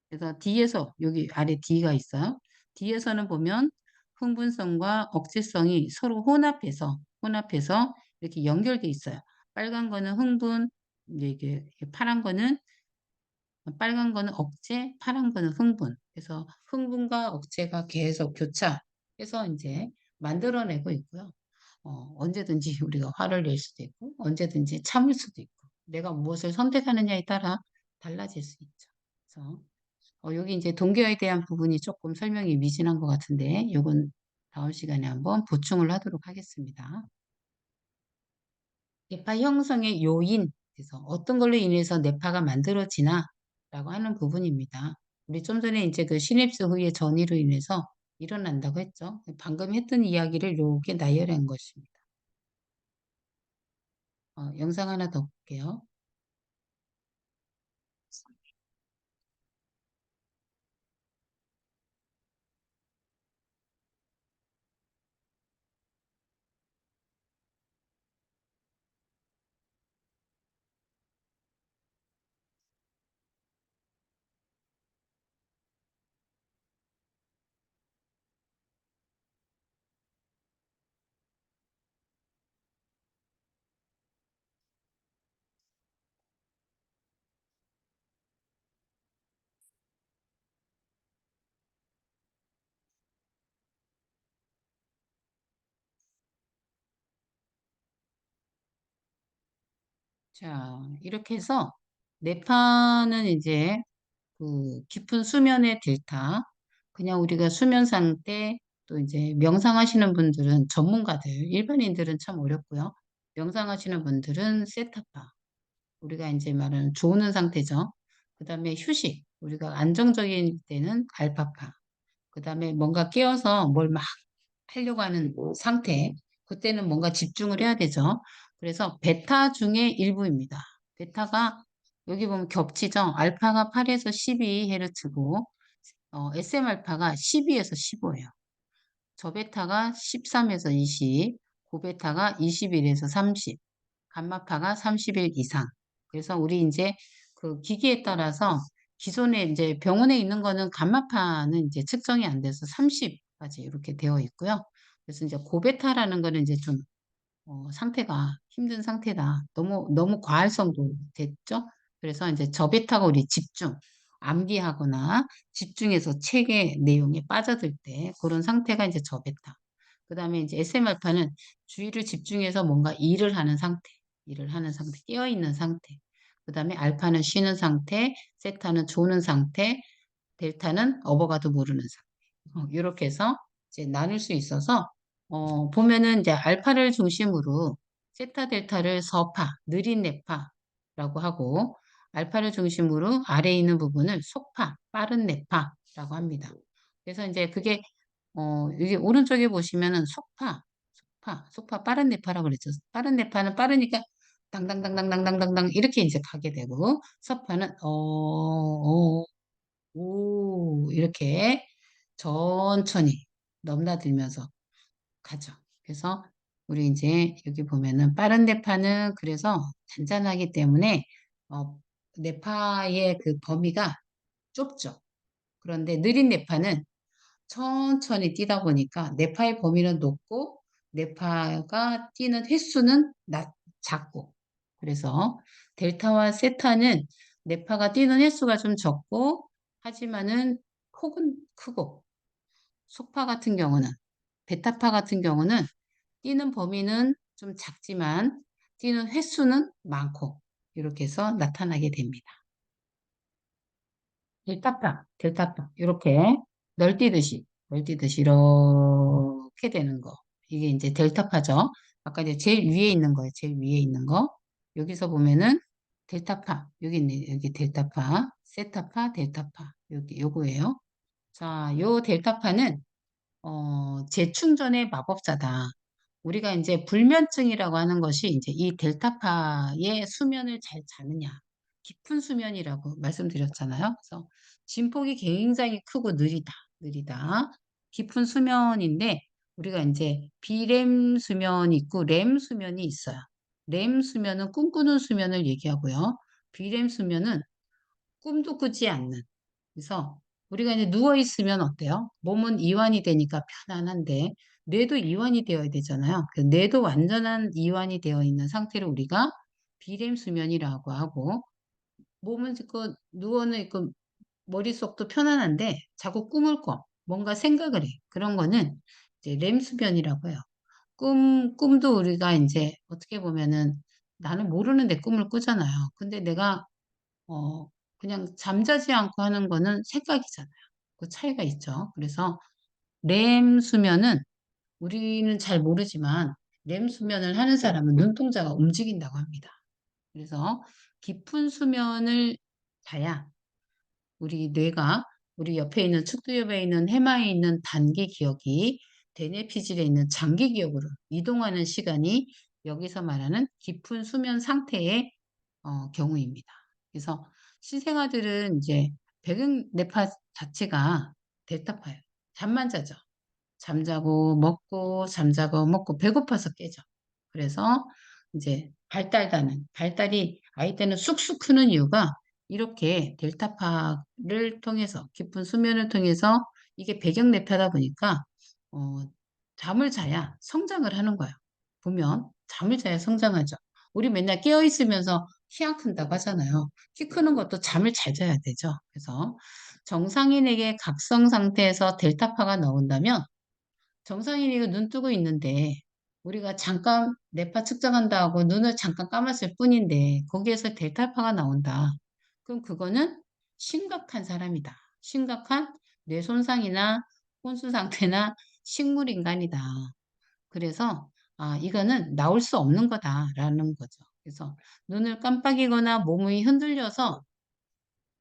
그래서 D에서 여기 아래 D가 있어요. D에서는 보면 흥분성과 억제성이 서로 혼합해서 이렇게 연결돼 있어요. 빨간 거는 흥분, 이제 이게 파란 거는 빨간 거는 억제, 파란 거는 흥분. 그래서 흥분과 억제가 계속 교차해서 이제 만들어내고 있고요. 언제든지 우리가 화를 낼 수도 있고, 언제든지 참을 수도 있고, 내가 무엇을 선택하느냐에 따라 달라질 수 있죠. 그래서 여기 이제 동기화에 대한 부분이 조금 설명이 미진한 것 같은데, 이건 다음 시간에 한번 보충을 하도록 하겠습니다. 뇌파 형성의 요인, 그래서 어떤 걸로 인해서 뇌파가 만들어지나 라고 하는 부분입니다. 우리 좀 전에 이제 그 시냅스 후의 전이로 인해서 일어난다고 했죠. 방금 했던 이야기를 요게 나열한 것입니다. 영상 하나 더 볼게요. 자, 이렇게 해서 뇌파는 이제 그 깊은 수면의 델타, 그냥 우리가 수면 상태, 또 이제 명상하시는 분들은 전문가들, 일반인들은 참 어렵고요. 명상하시는 분들은 세타파, 우리가 이제 말하는 조는 상태죠. 그 다음에 휴식, 우리가 안정적인 때는 알파파, 그 다음에 뭔가 깨어서 뭘 막 하려고 하는 상태, 그때는 뭔가 집중을 해야 되죠. 그래서 베타 중에 일부입니다. 베타가 여기 보면 겹치죠. 알파가 8에서 12Hz고 SM 알파가 12에서 15예요. 저베타가 13에서 20, 고베타가 21에서 30, 감마파가 30일 이상. 그래서 우리 이제 그 기기에 따라서 기존에 이제 병원에 있는 거는 감마파는 이제 측정이 안 돼서 30까지 이렇게 되어 있고요. 그래서 이제 고베타라는 거는 이제 좀 상태가 힘든 상태다. 너무 과할성도 됐죠. 그래서 이제 저배타가 우리 집중, 암기하거나 집중해서 책의 내용에 빠져들 때 그런 상태가 이제 저배타. 그 다음에 이제 SM알파는 주의를 집중해서 뭔가 일을 하는 상태, 깨어있는 상태. 그 다음에 알파는 쉬는 상태, 세타는 조는 상태, 델타는 업어가도 모르는 상태. 이렇게 해서 이제 나눌 수 있어서 보면은 이제 알파를 중심으로 세타 델타를 서파, 느린 뇌파라고 하고 알파를 중심으로 아래에 있는 부분을 속파, 빠른 뇌파라고 합니다. 그래서 이제 그게 여기 오른쪽에 보시면은 속파 빠른 뇌파라고 그랬죠. 빠른 뇌파는 빠르니까 당당당당당당당당 이렇게 이제 가게 되고 서파는 오 이렇게 천천히 넘나들면서 가죠. 그래서 우리 이제 여기 보면은 빠른 뇌파는 그래서 잔잔하기 때문에 어, 뇌파의 그 범위가 좁죠. 그런데 느린 뇌파는 천천히 뛰다 보니까 뇌파의 범위는 높고 뇌파가 뛰는 횟수는 작고 그래서 델타와 세타는 뇌파가 뛰는 횟수가 좀 적고 하지만은 폭은 크고 속파 같은 경우는 베타파 같은 경우는 뛰는 범위는 좀 작지만 뛰는 횟수는 많고 이렇게 해서 나타나게 됩니다. 델타파 이렇게 널뛰듯이 이렇게 되는 거. 이게 이제 델타파죠. 아까 이제 제일 위에 있는 거예요. 제일 위에 있는 거. 여기서 보면은 델타파 여기 있네. 여기 델타파, 세타파, 델타파 여기 요거예요. 자, 요 델타파는 재충전의 마법사다. 우리가 이제 불면증이라고 하는 것이 이제 이 델타파의 수면을 잘 자느냐, 깊은 수면이라고 말씀드렸잖아요. 그래서 진폭이 굉장히 크고 느리다. 깊은 수면인데 우리가 이제 비렘 수면이 있고 렘 수면이 있어요. 렘 수면은 꿈꾸는 수면을 얘기하고요. 비렘 수면은 꿈도 꾸지 않는. 그래서 우리가 이제 누워 있으면 어때요? 몸은 이완이 되니까 편안한데 뇌도 이완이 되어야 되잖아요. 그 뇌도 완전한 이완이 되어 있는 상태를 우리가 비렘 수면이라고 하고 몸은 그 누워는 있고 머릿속도 편안한데 자꾸 꿈을 꿔. 뭔가 생각을 해. 그런 거는 이제 렘 수면이라고 해요. 꿈도 우리가 이제 어떻게 보면은 나는 모르는데 꿈을 꾸잖아요. 근데 내가 그냥 잠자지 않고 하는 거는 생각이잖아요. 그 차이가 있죠. 그래서 렘 수면은 우리는 잘 모르지만 렘 수면을 하는 사람은 눈동자가 움직인다고 합니다. 그래서 깊은 수면을 자야 우리 뇌가 우리 옆에 있는 측두엽에 있는 해마에 있는 단기 기억이 대뇌피질에 있는 장기 기억으로 이동하는 시간이 여기서 말하는 깊은 수면 상태의 경우입니다. 그래서 신생아들은 이제 배경뇌파 자체가 델타파예요. 잠만 자죠. 잠자고 먹고 잠자고 먹고 배고파서 깨죠. 그래서 이제 발달이 아이 때는 쑥쑥 크는 이유가 이렇게 델타파를 통해서 깊은 수면을 통해서 이게 배경내파다 보니까 어, 잠을 자야 성장을 하는 거예요. 보면 잠을 자야 성장하죠. 우리 맨날 깨어 있으면서 키 안 큰다고 하잖아요. 키 크는 것도 잠을 잘 자야 되죠. 그래서 정상인에게 각성 상태에서 델타파가 나온다면 정상인이 눈 뜨고 있는데 우리가 잠깐 뇌파 측정한다고 눈을 잠깐 감았을 뿐인데 거기에서 델타파가 나온다. 그럼 그거는 심각한 사람이다. 심각한 뇌 손상이나 혼수 상태나 식물 인간이다. 그래서 이거는 나올 수 없는 거다라는 거죠. 그래서 눈을 깜빡이거나 몸이 흔들려서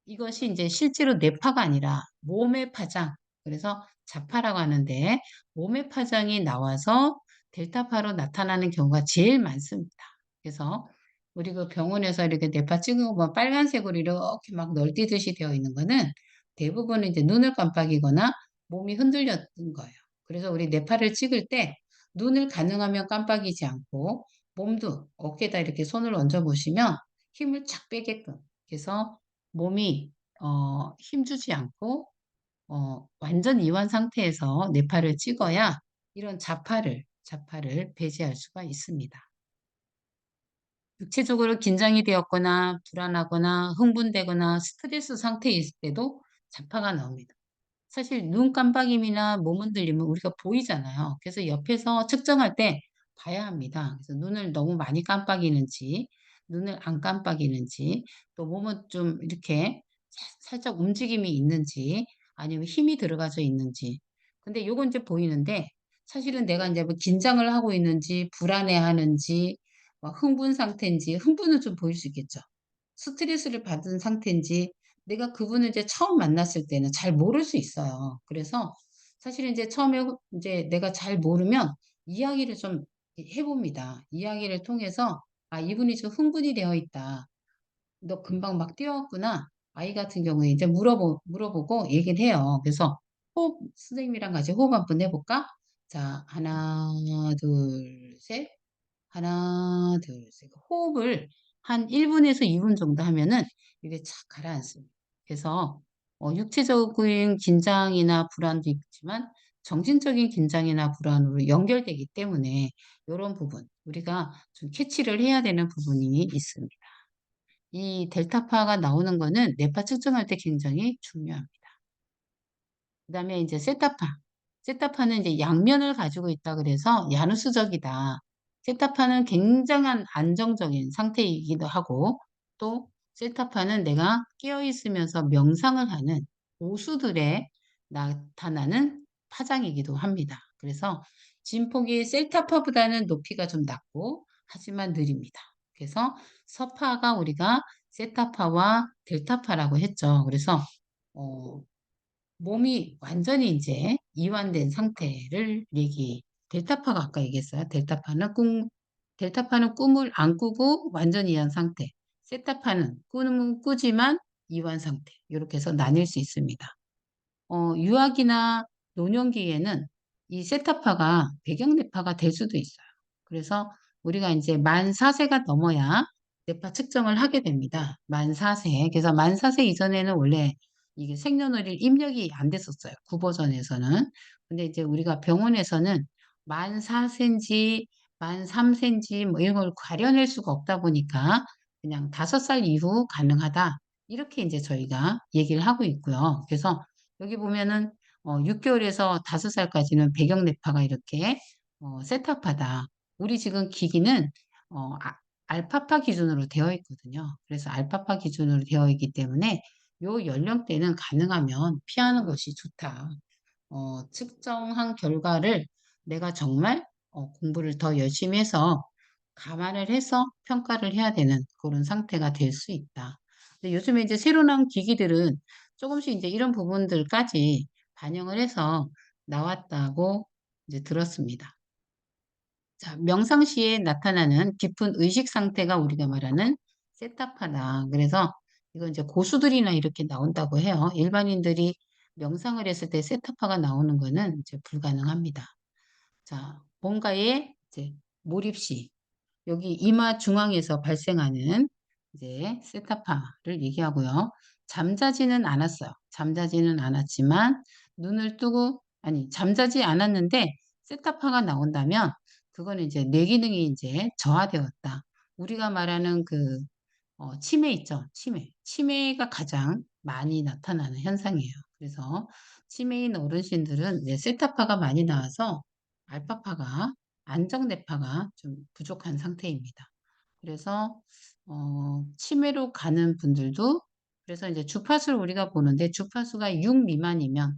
이것이 이제 실제로 뇌파가 아니라 몸의 파장, 그래서 자파라고 하는데 몸의 파장이 나와서 델타파로 나타나는 경우가 제일 많습니다. 그래서 우리 그 병원에서 이렇게 뇌파 찍은 거 보면 빨간색으로 이렇게 막 널뛰듯이 되어 있는 거는 대부분은 이제 눈을 깜빡이거나 몸이 흔들렸던 거예요. 그래서 우리 뇌파를 찍을 때 눈을 가능하면 깜빡이지 않고 몸도 어깨에다 이렇게 손을 얹어 보시면 힘을 착 빼게끔. 그래서 몸이 힘주지 않고 완전 이완 상태에서 뇌파를 찍어야 이런 자파를 배제할 수가 있습니다. 육체적으로 긴장이 되었거나 불안하거나 흥분되거나 스트레스 상태에 있을 때도 자파가 나옵니다. 사실 눈 깜빡임이나 몸 흔들림은 우리가 보이잖아요. 그래서 옆에서 측정할 때 봐야 합니다. 그래서 눈을 너무 많이 깜빡이는지, 눈을 안 깜빡이는지, 또 몸은 좀 이렇게 살짝 움직임이 있는지, 아니면 힘이 들어가져 있는지. 근데 요건 이제 보이는데, 사실은 내가 이제 뭐 긴장을 하고 있는지, 불안해하는지, 막 흥분 상태인지, 흥분은 좀 보일 수 있겠죠. 스트레스를 받은 상태인지 내가 그분을 이제 처음 만났을 때는 잘 모를 수 있어요. 그래서 사실은 이제 처음에 이제 내가 잘 모르면 이야기를 좀 해봅니다. 이야기를 통해서 이분이 좀 흥분이 되어 있다. 너 금방 막 뛰어왔구나. 아이 같은 경우에 이제 물어보고 얘기를 해요. 그래서 선생님이랑 같이 호흡 한번 해볼까? 자, 하나, 둘, 셋. 하나, 둘, 셋. 호흡을 한 1분에서 2분 정도 하면은 이게 착 가라앉습니다. 그래서 육체적인 긴장이나 불안도 있지만 정신적인 긴장이나 불안으로 연결되기 때문에 이런 부분 우리가 좀 캐치를 해야 되는 부분이 있습니다. 이 델타파가 나오는 거는 뇌파 측정할 때 굉장히 중요합니다. 그다음에 이제 세타파. 세타파는 이제 양면을 가지고 있다 그래서 야누스적이다. 세타파는 굉장한 안정적인 상태이기도 하고 또 세타파는 내가 깨어 있으면서 명상을 하는 고수들의 나타나는 파장이기도 합니다. 그래서 진폭이 셀타파보다는 높이가 좀 낮고 하지만 느립니다. 그래서 서파가 우리가 세타파와 델타파라고 했죠. 그래서 어, 몸이 완전히 이제 이완된 상태를 델타파가 아까 얘기했어요. 델타파는 꿈을 안 꾸고 완전히 이완 상태. 세타파는 꿈은 꾸지만 이완 상태. 이렇게 해서 나뉠 수 있습니다. 유아기나 노년기에는 이 세타파가 배경뇌파가 될 수도 있어요. 그래서 우리가 이제 만 4세가 넘어야 뇌파 측정을 하게 됩니다. 만 4세. 그래서 만 4세 이전에는 원래 이게 생년월일 입력이 안 됐었어요. 구버전에서는. 근데 이제 우리가 병원에서는 만 4세인지 만 3세인지 뭐 이런 걸 가려낼 수가 없다 보니까 그냥 5살 이후 가능하다. 이렇게 이제 저희가 얘기를 하고 있고요. 그래서 여기 보면은 6개월에서 5살까지는 배경 뇌파가 이렇게 세타파다. 우리 지금 기기는 알파파 기준으로 되어 있거든요. 그래서 알파파 기준으로 되어 있기 때문에 요 연령대는 가능하면 피하는 것이 좋다. 측정한 결과를 내가 정말 공부를 더 열심히 해서 감안을 해서 평가를 해야 되는 그런 상태가 될 수 있다. 근데 요즘에 이제 새로 나온 기기들은 조금씩 이제 이런 부분들까지 반영을 해서 나왔다고 이제 들었습니다. 자, 명상시에 나타나는 깊은 의식 상태가 우리가 말하는 세타파다. 그래서 이건 이제 고수들이나 이렇게 나온다고 해요. 일반인들이 명상을 했을 때 세타파가 나오는 거는 이제 불가능합니다. 자, 뭔가에 이제 몰입시, 여기 이마 중앙에서 발생하는 이제 세타파를 얘기하고요. 잠자지는 않았어요. 잠자지는 않았지만 눈을 뜨고 아니 잠자지 않았는데 세타파가 나온다면 그거는 이제 뇌 기능이 이제 저하되었다. 우리가 말하는 그 치매 있죠? 치매. 치매가 가장 많이 나타나는 현상이에요. 그래서 치매인 어르신들은 이제 세타파가 많이 나와서 알파파가 안정뇌파가 좀 부족한 상태입니다. 그래서 치매로 가는 분들도 그래서 이제 주파수를 우리가 보는데 주파수가 6 미만이면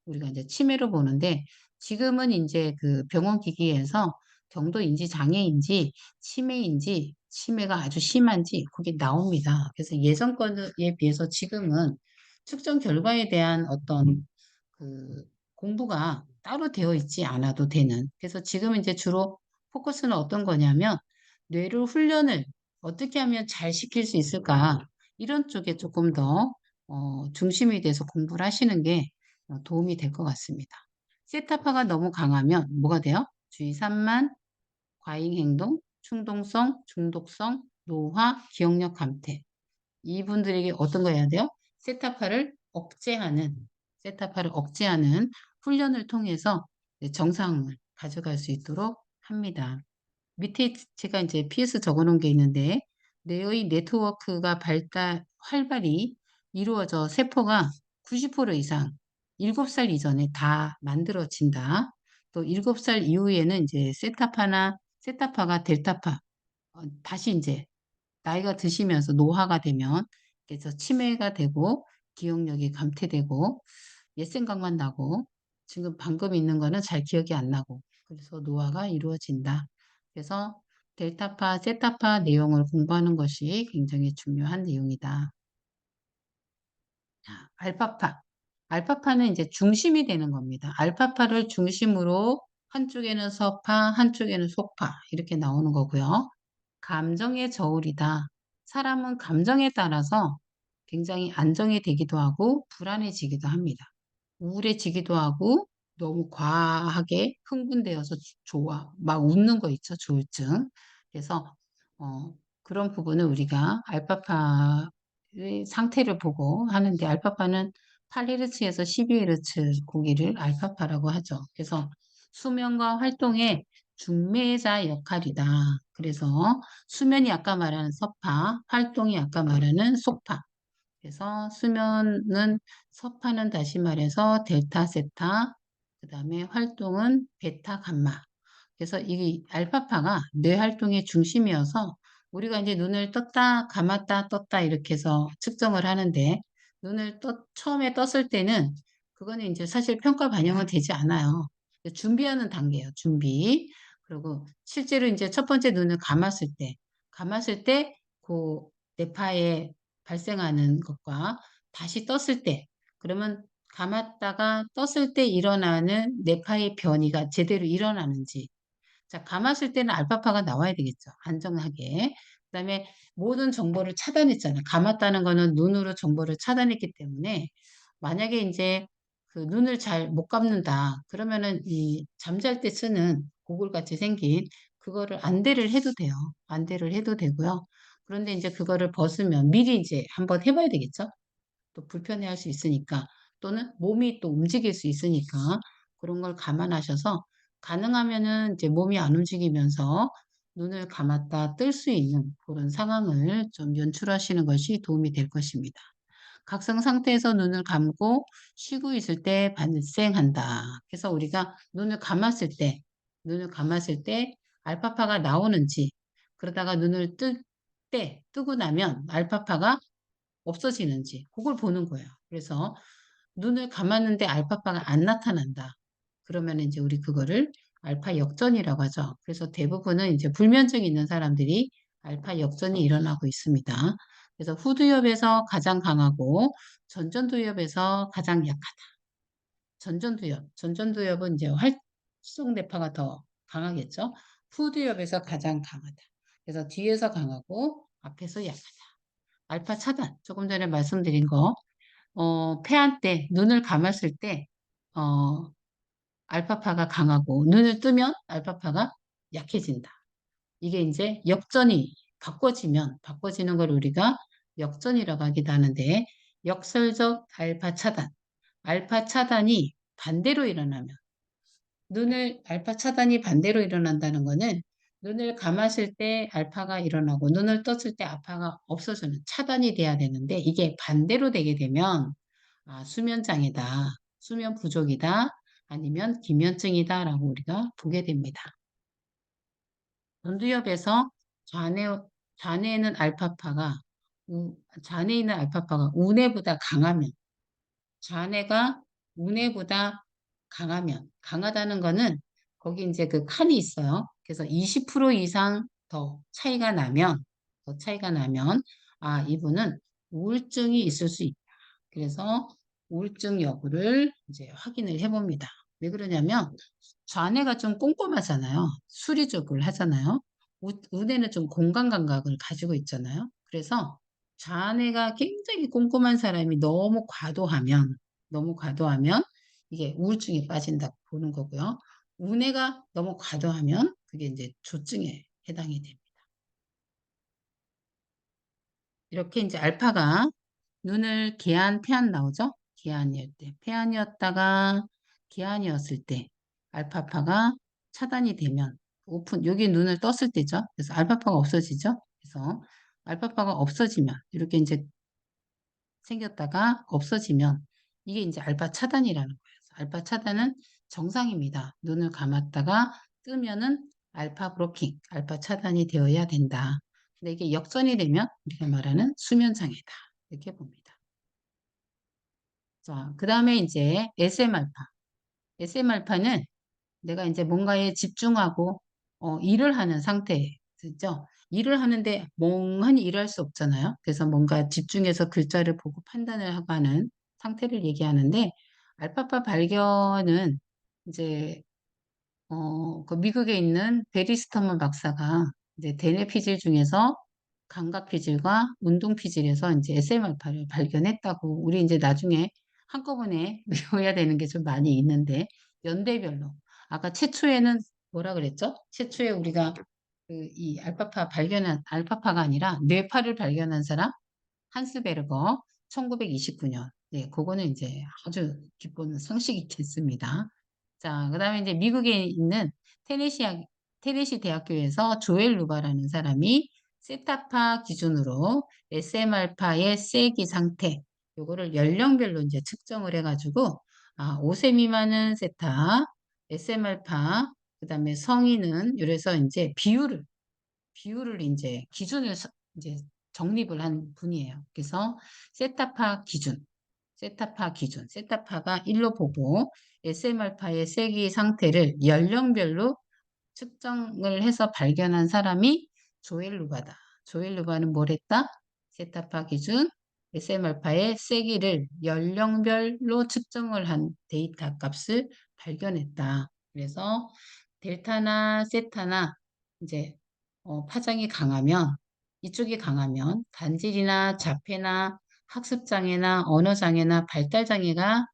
우리가 이제 치매로 보는데 지금은 이제 그 병원 기기에서 경도 인지 장애인지 치매인지 치매가 아주 심한지 그게 나옵니다. 그래서 예전 거에 비해서 지금은 측정 결과에 대한 어떤 그 공부가 따로 되어 있지 않아도 되는. 그래서 지금 이제 주로 포커스는 어떤 거냐면 뇌를 훈련을 어떻게 하면 잘 시킬 수 있을까? 이런 쪽에 조금 더 중심이 돼서 공부를 하시는 게 도움이 될 것 같습니다. 세타파가 너무 강하면 뭐가 돼요? 주의 산만, 과잉 행동, 충동성, 중독성, 노화, 기억력 감퇴. 이분들에게 어떤 거 해야 돼요? 세타파를 억제하는, 세타파를 억제하는 훈련을 통해서 정상을 가져갈 수 있도록 합니다. 밑에 제가 이제 PS 적어놓은 게 있는데, 뇌의 네트워크가 활발히 이루어져 세포가 90% 이상 7살 이전에 다 만들어진다. 또 7살 이후에는 이제 세타파가 델타파, 다시 이제 나이가 드시면서 노화가 되면 그래서 치매가 되고 기억력이 감퇴되고 옛 생각만 나고 지금 방금 있는 거는 잘 기억이 안 나고 그래서 노화가 이루어진다. 그래서 델타파, 세타파 내용을 공부하는 것이 굉장히 중요한 내용이다. 자, 알파파. 알파파는 이제 중심이 되는 겁니다. 알파파를 중심으로 한쪽에는 서파, 한쪽에는 속파 이렇게 나오는 거고요. 감정의 저울이다. 사람은 감정에 따라서 굉장히 안정이 되기도 하고 불안해지기도 합니다. 우울해지기도 하고 너무 과하게 흥분되어서 막 웃는 거 있죠, 조울증. 그래서 그런 부분을 우리가 알파파의 상태를 보고 하는데 알파파는 8Hz에서 12Hz 고기를 알파파라고 하죠. 그래서 수면과 활동의 중매자 역할이다. 그래서 수면이 아까 말하는 서파, 활동이 아까 말하는 속파. 그래서 수면은 서파는 다시 말해서 델타, 세타, 그 다음에 활동은 베타, 감마. 그래서 이 알파파가 뇌 활동의 중심이어서 우리가 이제 눈을 떴다, 감았다, 떴다 이렇게 해서 측정을 하는데 처음에 떴을 때는 그거는 이제 사실 평가 반영은 되지 않아요. 준비하는 단계예요, 준비. 그리고 실제로 이제 첫 번째 눈을 감았을 때 그 뇌파에 발생하는 것과 다시 떴을 때 그러면 감았다가 떴을 때 일어나는 뇌파의 변이가 제대로 일어나는지 자, 감았을 때는 알파파가 나와야 되겠죠. 안정하게. 그다음에 모든 정보를 차단했잖아요. 감았다는 거는 눈으로 정보를 차단했기 때문에 만약에 이제 그 눈을 잘 못 감는다. 그러면은 이 잠잘 때 쓰는 고글 같이 생긴 그거를 안대를 해도 돼요. 안대를 해도 되고요. 그런데 이제 그거를 벗으면 미리 이제 한번 해봐야 되겠죠. 또 불편해할 수 있으니까 또는 몸이 또 움직일 수 있으니까 그런 걸 감안하셔서 가능하면은 이제 몸이 안 움직이면서 눈을 감았다 뜰 수 있는 그런 상황을 좀 연출하시는 것이 도움이 될 것입니다. 각성 상태에서 눈을 감고 쉬고 있을 때 발생한다. 그래서 우리가 눈을 감았을 때 알파파가 나오는지, 그러다가 눈을 뜨고 나면 알파파가 없어지는지, 그걸 보는 거예요. 그래서 눈을 감았는데 알파파가 안 나타난다. 그러면 이제 우리 그거를 알파 역전이라고 하죠. 그래서 대부분은 이제 불면증이 있는 사람들이 알파 역전이 일어나고 있습니다. 그래서 후두엽에서 가장 강하고 전전두엽에서 가장 약하다. 전전두엽은 이제 활성대파가 더 강하겠죠. 후두엽에서 가장 강하다. 그래서 뒤에서 강하고 앞에서 약하다. 알파 차단, 조금 전에 말씀드린 거, 폐한 때, 눈을 감았을 때, 어, 알파파가 강하고, 눈을 뜨면 알파파가 약해진다. 이게 이제 바꿔지는 걸 우리가 역전이라고 하기도 하는데, 역설적 알파 차단. 알파 차단이 반대로 일어나면, 알파 차단이 반대로 일어난다는 거는 눈을 감았을 때 알파가 일어나고 눈을 떴을 때 알파가 없어지는 차단이 돼야 되는데 이게 반대로 되게 되면 수면 장애다, 수면 부족이다, 아니면 기면증이다라고 우리가 보게 됩니다. 전두엽에서 좌뇌, 좌뇌에는 알파파가 좌뇌에 있는 알파파가 우뇌보다 강하면 좌뇌가 우뇌보다 강하다는 거는 거기 이제 그 칸이 있어요. 그래서 20% 이상 더 차이가 나면, 이분은 우울증이 있을 수 있다. 그래서 우울증 여부를 이제 확인을 해봅니다. 왜 그러냐면, 좌뇌가 좀 꼼꼼하잖아요. 수리적을 하잖아요. 우뇌는 좀 공간 감각을 가지고 있잖아요. 그래서 좌뇌가 굉장히 꼼꼼한 사람이 너무 과도하면 이게 우울증에 빠진다고 보는 거고요. 우뇌가 너무 과도하면 그게 이제 조증에 해당이 됩니다. 이렇게 이제 알파가 눈을 폐한 나오죠? 개안이었을 때 알파파가 차단이 되면 여기 눈을 떴을 때죠. 그래서 알파파가 없어지죠. 그래서 알파파가 없어지면 이렇게 이제 생겼다가 없어지면 이게 이제 알파 차단이라는 거예요. 알파 차단은 정상입니다. 눈을 감았다가 뜨면은 알파 브로킹, 알파 차단이 되어야 된다. 근데 이게 역전이 되면 우리가 말하는 수면 장애다. 이렇게 봅니다. 자, 그 다음에 이제 SM알파. SM알파는 내가 이제 뭔가에 집중하고 일을 하는 상태죠. 일을 하는데 멍하니 일할 수 없잖아요. 그래서 뭔가 집중해서 글자를 보고 판단을 하고 하는 상태를 얘기하는데 알파파 발견은 이제 그 미국에 있는 베리스터먼 박사가 이제 대뇌 피질 중에서 감각 피질과 운동 피질에서 이제 SM알파를 발견했다고 우리 이제 나중에 한꺼번에 외워야 되는 게 좀 많이 있는데 연대별로 아까 최초에는 뭐라 그랬죠? 최초에 우리가 이 알파파가 아니라 뇌파를 발견한 사람 한스베르거 1929년. 네, 그거는 이제 아주 기본 상식이 됐습니다. 자, 그 다음에 이제 미국에 있는 테네시, 테네시 대학교에서 조엘 루바라는 사람이 세타파 기준으로 SM알파의 세기 상태, 요거를 연령별로 이제 측정을 해가지고, 5세 미만은 세타, SM알파, 그 다음에 성인은, 이래서 이제 비율을 이제 이제 정립을 한 분이에요. 그래서 세타파가 1로 보고 SM알파의 세기 상태를 연령별로 측정을 해서 발견한 사람이 조엘 루바다. 조엘 루바는 뭘 했다? 세타파 기준 SM알파의 세기를 연령별로 측정을 한 데이터 값을 발견했다. 그래서 델타나 세타나 이제 파장이 강하면 이쪽이 강하면 단질이나 자폐나 학습장애나 언어장애나 발달장애가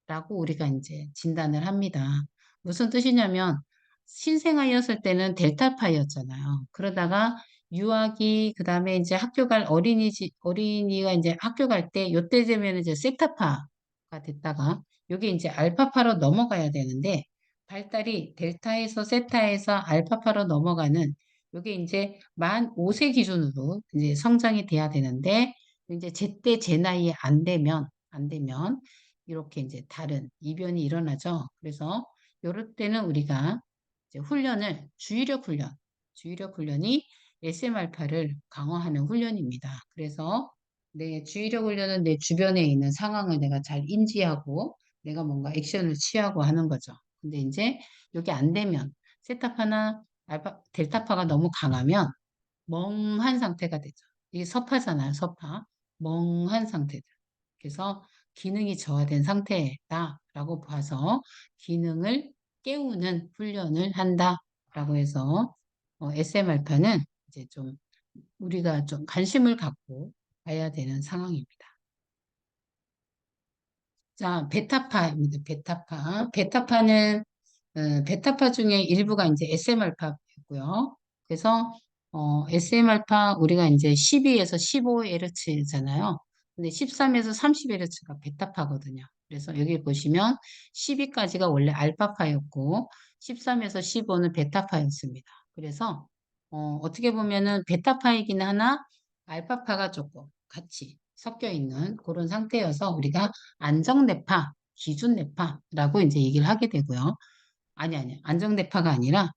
라고 우리가 이제 진단을 합니다. 무슨 뜻이냐면 신생아였을 때는 델타파였잖아요. 그러다가 유아기 그다음에 이제 어린이가 이제 학교 갈 때 요때 되면 이제 세타파가 됐다가 요게 이제 알파파로 넘어가야 되는데 발달이 델타에서 세타에서 알파파로 넘어가는 요게 이제 만 5세 기준으로 이제 성장이 돼야 되는데, 이제 제때 제 나이에 안 되면, 이렇게 이제 다른 이변이 일어나죠. 그래서 요럴 때는 우리가 이제 훈련을, 주의력 훈련이 SMR파를 강화하는 훈련입니다. 그래서 내 주의력 훈련은 내 주변에 있는 상황을 내가 잘 인지하고 내가 뭔가 액션을 취하고 하는 거죠. 근데 이제 이게 안 되면 세타파나 델타파가 너무 강하면 멍한 상태가 되죠. 이게 서파잖아요, 서파. 멍한 상태다. 그래서 기능이 저하된 상태다라고 봐서 기능을 깨우는 훈련을 한다라고 해서 SMR파는 이제 좀 우리가 좀 관심을 갖고 봐야 되는 상황입니다. 자, 베타파입니다. 베타파. 베타파 중에 일부가 이제 SM알파고요. 그래서 SM알파 우리가 이제 12에서 15Hz잖아요. 근데 13에서 30Hz가 베타파거든요. 그래서 여기 보시면 12까지가 원래 알파파였고 13에서 15는 베타파였습니다. 그래서 어떻게 보면은 베타파이긴 하나 알파파가 조금 같이 섞여 있는 그런 상태여서 우리가 안정내파, 기준내파라고 이제 얘기를 하게 되고요. 아니. 안정내파가 아니라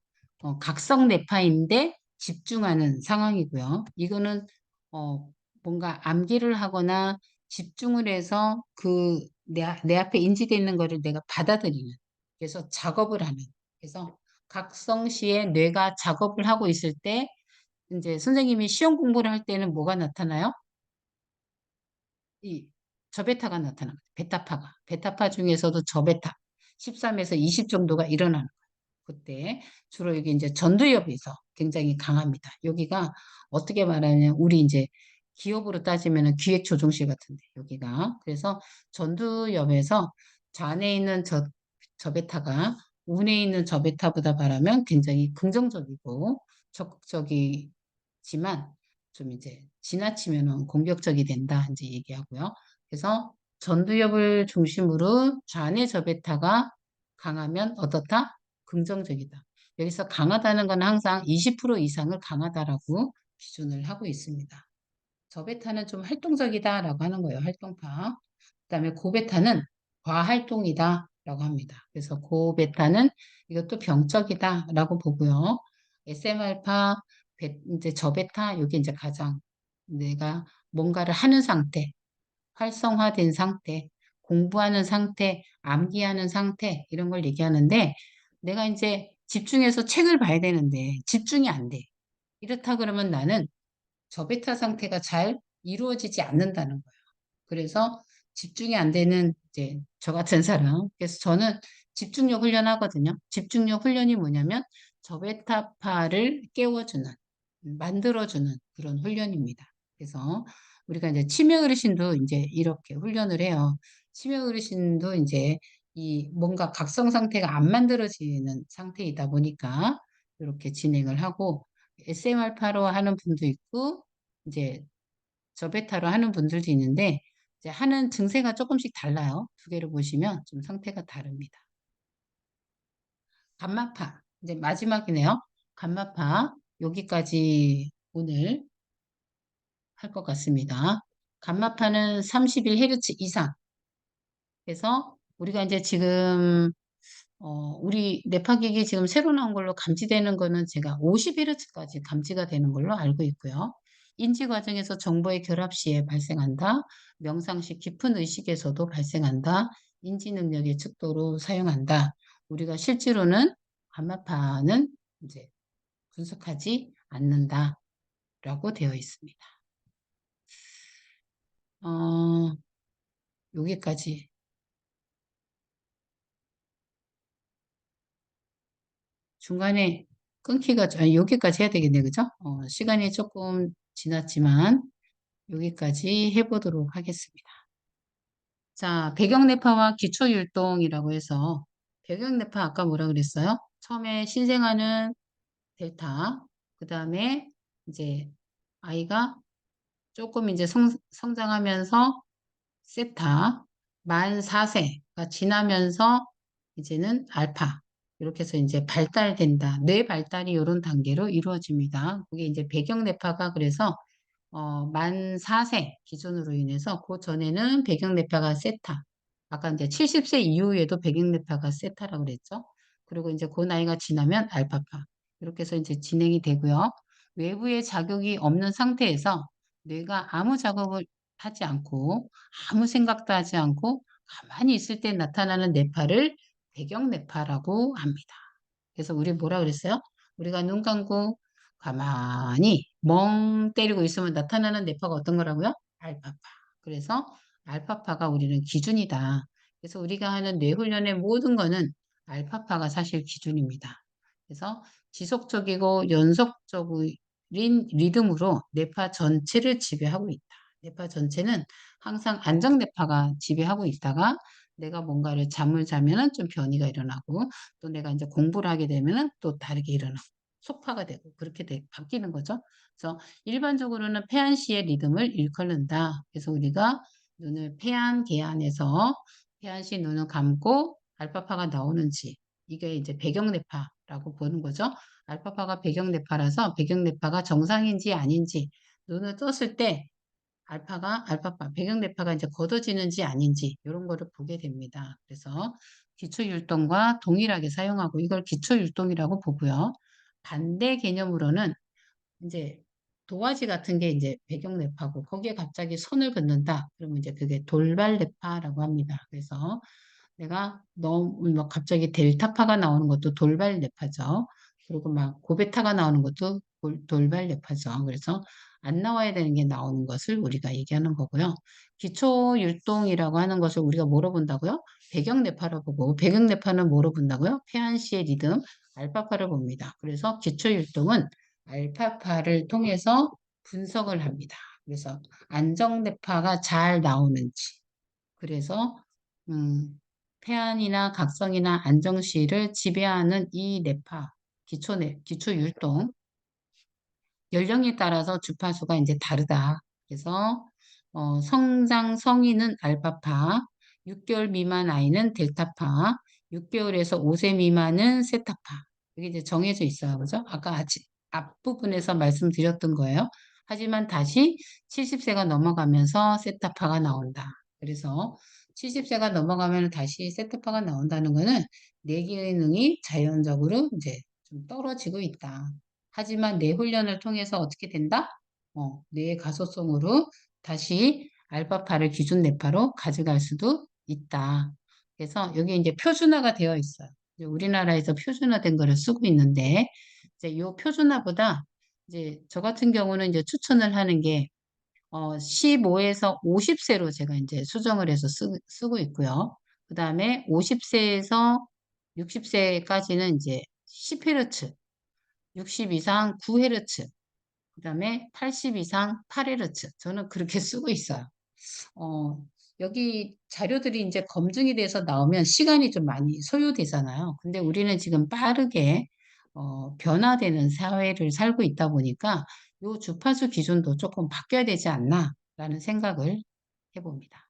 각성내파인데 집중하는 상황이고요. 이거는 어, 뭔가 암기를 하거나 집중을 해서 내 앞에 인지되어 있는 거를 내가 받아들이는. 그래서 작업을 하는. 그래서 각성 시에 뇌가 작업을 하고 있을 때 이제 선생님이 시험 공부를 할 때는 뭐가 나타나요? 이 저베타가 나타납니다. 베타파가. 베타파 중에서도 저베타 13에서 20 정도가 일어나는 거예요. 그때 주로 이게 이제 전두엽에서 굉장히 강합니다. 여기가 어떻게 말하냐면 우리 이제 기업으로 따지면은 기획조정실 같은데 여기가 그래서 전두엽에서 좌뇌에 있는 저베타가 우뇌에 있는 저베타보다 말하면 굉장히 긍정적이고 적극적이지만 좀 이제 지나치면은 공격적이 된다 이제 얘기하고요. 그래서 전두엽을 중심으로 좌뇌 저베타가 강하면 어떻다? 긍정적이다. 여기서 강하다는 건 항상 20% 이상을 강하다라고 기준을 하고 있습니다. 저베타는 좀 활동적이다라고 하는 거예요. 활동파. 그다음에 고베타는 과활동이다라고 합니다. 그래서 고베타는 이것도 병적이다라고 보고요. SM알파, 이제 저베타, 이게 이제 가장 내가 뭔가를 하는 상태, 활성화된 상태, 공부하는 상태, 암기하는 상태, 이런 걸 얘기하는데, 내가 이제 집중해서 책을 봐야 되는데, 집중이 안 돼. 이렇다 그러면 나는 저베타 상태가 잘 이루어지지 않는다는 거예요. 그래서 집중이 안 되는 이제 저 같은 사람. 그래서 저는 집중력 훈련하거든요. 집중력 훈련이 뭐냐면 저베타파를 깨워주는, 만들어주는 그런 훈련입니다. 그래서 우리가 이제 치매 어르신도 이제 이렇게 훈련을 해요. 치매 어르신도 이제 이 뭔가 각성 상태가 안 만들어지는 상태이다 보니까 이렇게 진행을 하고 SM알파로 하는 분도 있고 이제 저베타로 하는 분들도 있는데 이제 하는 증세가 조금씩 달라요. 두 개를 보시면 좀 상태가 다릅니다. 감마파 이제 마지막이네요. 감마파 여기까지 오늘 할 것 같습니다. 감마파는 31Hz 이상. 그래서 우리가 이제 지금 우리 뇌파기기 지금 새로 나온 걸로 감지되는 거는 제가 50Hz까지 감지가 되는 걸로 알고 있고요. 인지 과정에서 정보의 결합 시에 발생한다. 명상 시 깊은 의식에서도 발생한다. 인지 능력의 축도로 사용한다. 우리가 실제로는 감마파는 이제 분석하지 않는다라고 되어 있습니다. 어, 여기까지 중간에 끊기가 여기까지 해야 되겠네, 그죠? 시간이 조금 지났지만 여기까지 해보도록 하겠습니다. 자, 배경내파와 기초율동이라고 해서 배경내파 아까 뭐라 그랬어요? 처음에 신생아는 델타, 그 다음에 이제 아이가 조금 이제 성장하면서 세타, 만 4세가 지나면서 이제는 알파. 이렇게 해서 이제 발달된다. 뇌 발달이 이런 단계로 이루어집니다. 그게 이제 배경뇌파가 그래서 만 4세 기준으로 인해서 그 전에는 배경뇌파가 세타. 아까 이제 70세 이후에도 배경뇌파가 세타라고 그랬죠. 그리고 이제 그 나이가 지나면 알파파. 이렇게 해서 이제 진행이 되고요. 외부의 자극이 없는 상태에서 뇌가 아무 작업을 하지 않고 아무 생각도 하지 않고 가만히 있을 때 나타나는 뇌파를 배경뇌파라고 합니다. 그래서 우리 뭐라 그랬어요? 우리가 눈 감고 가만히 멍 때리고 있으면 나타나는 뇌파가 어떤 거라고요? 알파파. 그래서 알파파가 우리는 기준이다. 그래서 우리가 하는 뇌 훈련의 모든 거는 알파파가 사실 기준입니다. 그래서 지속적이고 연속적인 리듬으로 뇌파 전체를 지배하고 있다. 뇌파 전체는 항상 안정뇌파가 지배하고 있다가 내가 뭔가를 잠을 자면은 좀 변이가 일어나고 또 내가 이제 공부를 하게 되면은 또 다르게 일어나고 속파가 되고 그렇게 바뀌는 거죠. 그래서 일반적으로는 폐안시의 리듬을 일컫는다. 그래서 우리가 눈을 개안해서 폐안시 눈을 감고 알파파가 나오는지 이게 이제 배경뇌파라고 보는 거죠. 알파파가 배경뇌파라서 배경뇌파가 정상인지 아닌지 눈을 떴을 때 알파파, 배경대파가 이제 걷어지는지 아닌지 이런 거를 보게 됩니다. 그래서 기초율동과 동일하게 사용하고 이걸 기초율동이라고 보고요. 반대 개념으로는 이제 도화지 같은 게 이제 배경뇌파고 거기에 갑자기 손을 긋는다. 그러면 이제 그게 돌발뇌파라고 합니다. 그래서 내가 너무 막 갑자기 델타파가 나오는 것도 돌발뇌파죠. 그리고 막 고베타가 나오는 것도 돌발뇌파죠. 그래서 안 나와야 되는 게 나오는 것을 우리가 얘기하는 거고요. 기초율동이라고 하는 것을 우리가 뭐로 본다고요? 배경뇌파로 보고 배경뇌파는 뭐로 본다고요? 폐안시의 리듬 알파파를 봅니다. 그래서 기초율동은 알파파를 통해서 분석을 합니다. 그래서 안정뇌파가 잘 나오는지 그래서 음, 태안이나 각성이나 안정시를 지배하는 이 뇌파, 기초율동, 연령에 따라서 주파수가 이제 다르다. 그래서 성장 성인은 알파파, 6개월 미만 아이는 델타파, 6개월에서 5세 미만은 세타파. 이게 이제 정해져 있어요. 그죠? 아까 앞부분에서 말씀드렸던 거예요. 하지만 다시 70세가 넘어가면서 세타파가 나온다. 그래서 70세가 넘어가면 다시 세타파가 나온다는 거는 뇌 기능이 자연적으로 이제 좀 떨어지고 있다. 하지만 뇌 훈련을 통해서 어떻게 된다? 뇌의 가소성으로 다시 알파파를 기준 뇌파로 가져갈 수도 있다. 그래서 여기 이제 표준화가 되어 있어요. 이제 우리나라에서 표준화된 거를 쓰고 있는데, 이제 이 표준화보다 이제 저 같은 경우는 이제 추천을 하는 게 15에서 50세로 제가 이제 수정을 해서 쓰고 있고요. 그 다음에 50세에서 60세까지는 이제 10Hz, 60 이상 9Hz, 그 다음에 80 이상 8Hz. 저는 그렇게 쓰고 있어요. 어, 여기 자료들이 이제 검증이 돼서 나오면 시간이 좀 많이 소요되잖아요. 근데 우리는 지금 빠르게 변화되는 사회를 살고 있다 보니까 요 주파수 기준도 조금 바뀌어야 되지 않나라는 생각을 해봅니다.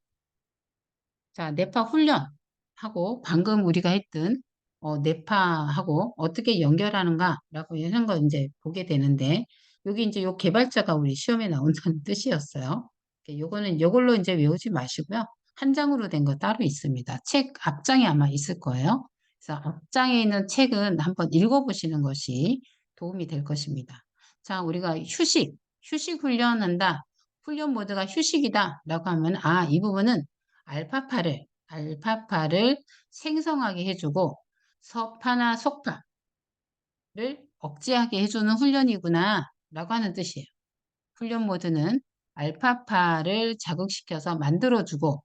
자, 뇌파 훈련하고 방금 우리가 했던 뇌파하고 어떻게 연결하는가라고 하는 거 이제 보게 되는데 여기 이제 요 개발자가 우리 시험에 나온다는 뜻이었어요. 요거는 요걸로 이제 외우지 마시고요. 한 장으로 된 거 따로 있습니다. 책 앞장에 아마 있을 거예요. 그래서 앞장에 있는 책은 한번 읽어보시는 것이 도움이 될 것입니다. 자, 우리가 휴식 훈련한다. 훈련 모드가 휴식이다라고 하면 이 부분은 알파파를 생성하게 해주고 서파나 속파를 억제하게 해주는 훈련이구나 라고 하는 뜻이에요. 훈련 모드는 알파파를 자극시켜서 만들어주고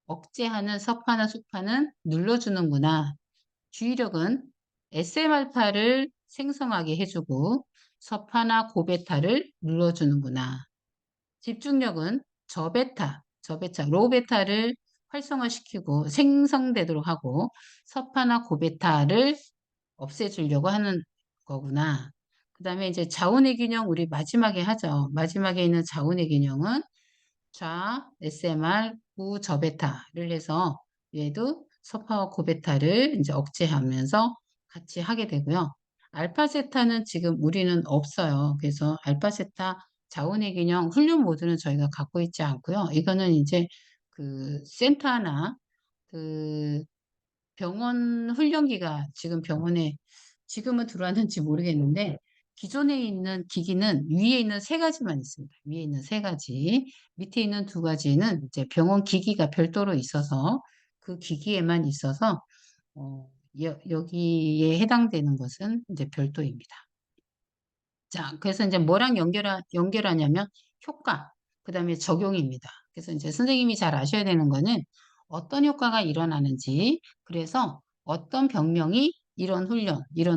억제하는 서파나 속파는 눌러주는구나. 주의력은 SM알파를 생성하게 해주고 서파나 고베타를 눌러주는구나. 집중력은 로베타를 활성화시키고 생성되도록 하고 서파나 고베타를 없애주려고 하는 거구나. 그 다음에 이제 좌우의 균형 우리 마지막에 하죠. 마지막에 있는 좌우의 균형은 SMR, 우, 저베타를 해서 얘도 서파와 고베타를 이제 억제하면서 같이 하게 되고요. 알파세타는 지금 우리는 없어요. 그래서 알파세타 자원의 균형 훈련 모드는 저희가 갖고 있지 않고요. 이거는 이제 그 센터나 그 병원 훈련기가 지금 병원에 지금은 들어왔는지 모르겠는데 기존에 있는 기기는 위에 있는 세 가지만 있습니다. 위에 있는 세 가지, 밑에 있는 두 가지는 이제 병원 기기가 별도로 있어서 그 기기에만 있어서 여기에 해당되는 것은 이제 별도입니다. 자, 그래서 이제 뭐랑 연결하냐면 효과, 그 다음에 적용입니다. 그래서 이제 선생님이 잘 아셔야 되는 거는 어떤 효과가 일어나는지, 그래서 어떤 병명이 이런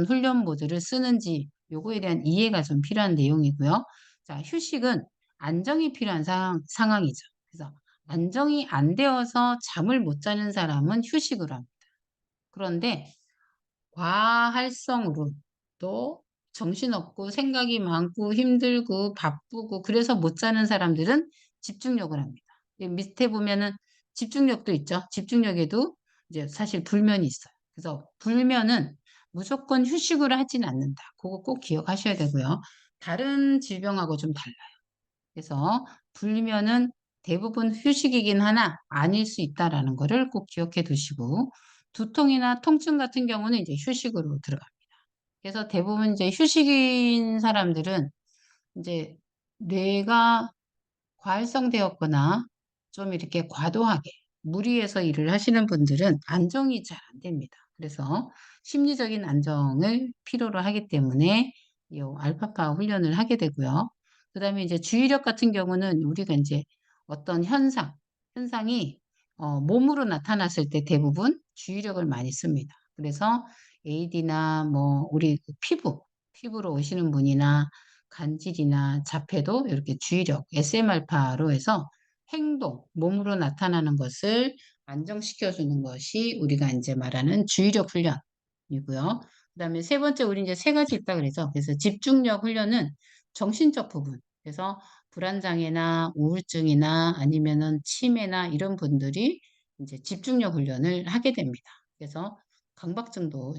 훈련 모드를 쓰는지, 요거에 대한 이해가 좀 필요한 내용이고요. 자, 휴식은 안정이 필요한 상황이죠. 그래서 안정이 안 되어서 잠을 못 자는 사람은 휴식을 합니다. 그런데 과활성으로 또 정신없고 생각이 많고 힘들고 바쁘고 그래서 못 자는 사람들은 집중력을 합니다. 밑에 보면은 집중력도 있죠. 집중력에도 이제 사실 불면이 있어요. 그래서 불면은 무조건 휴식을 하진 않는다. 그거 꼭 기억하셔야 되고요. 다른 질병하고 좀 달라요. 그래서 불면은 대부분 휴식이긴 하나 아닐 수 있다라는 거를 꼭 기억해 두시고 두통이나 통증 같은 경우는 이제 휴식으로 들어갑니다. 그래서 대부분 이제 휴식인 사람들은 이제 뇌가 과활성되었거나 좀 이렇게 과도하게 무리해서 일을 하시는 분들은 안정이 잘 안 됩니다. 그래서 심리적인 안정을 필요로 하기 때문에 이 알파파 훈련을 하게 되고요. 그 다음에 이제 주의력 같은 경우는 우리가 이제 어떤 현상이 몸으로 나타났을 때 대부분 주의력을 많이 씁니다. 그래서 AD나 뭐 우리 그 피부로 오시는 분이나 간질이나 자폐도 이렇게 주의력, SM알파로 해서 행동, 몸으로 나타나는 것을 안정시켜주는 것이 우리가 이제 말하는 주의력 훈련이고요. 그다음에 세 번째 우리 이제 세 가지 있다 그래서 집중력 훈련은 정신적 부분. 그래서 불안장애나 우울증이나 아니면은 치매나 이런 분들이 이제 집중력 훈련을 하게 됩니다. 그래서 강박증도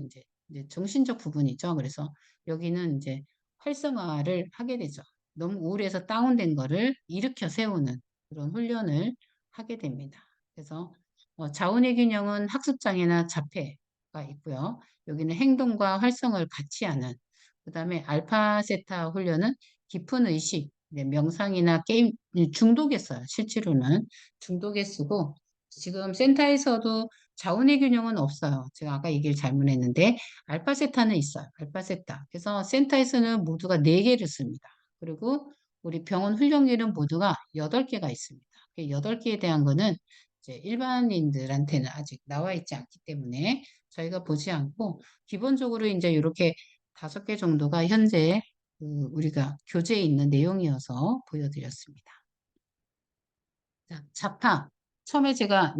이제 정신적 부분이죠. 그래서 여기는 이제 활성화를 하게 되죠. 너무 우울해서 다운된 거를 일으켜 세우는 그런 훈련을 하게 됩니다. 그래서 자운의 균형은 학습장애나 자폐가 있고요. 여기는 행동과 활성을 같이 하는 그 다음에 알파 세타 훈련은 깊은 의식, 명상이나 게임 중독에 써요. 실제로는 중독에 쓰고 지금 센터에서도 자운의 균형은 없어요. 제가 아까 얘기를 잘못했는데 알파세타는 있어요. 알파세타. 그래서 센터에서는 모두가 4개를 씁니다. 그리고 우리 병원 훈련기는 모두가 8개가 있습니다. 8개에 대한 거는 이제 일반인들한테는 아직 나와 있지 않기 때문에 저희가 보지 않고 기본적으로 이제 이렇게 5개 정도가 현재 우리가 교재에 있는 내용이어서 보여드렸습니다. 자, 자파. 처음에 제가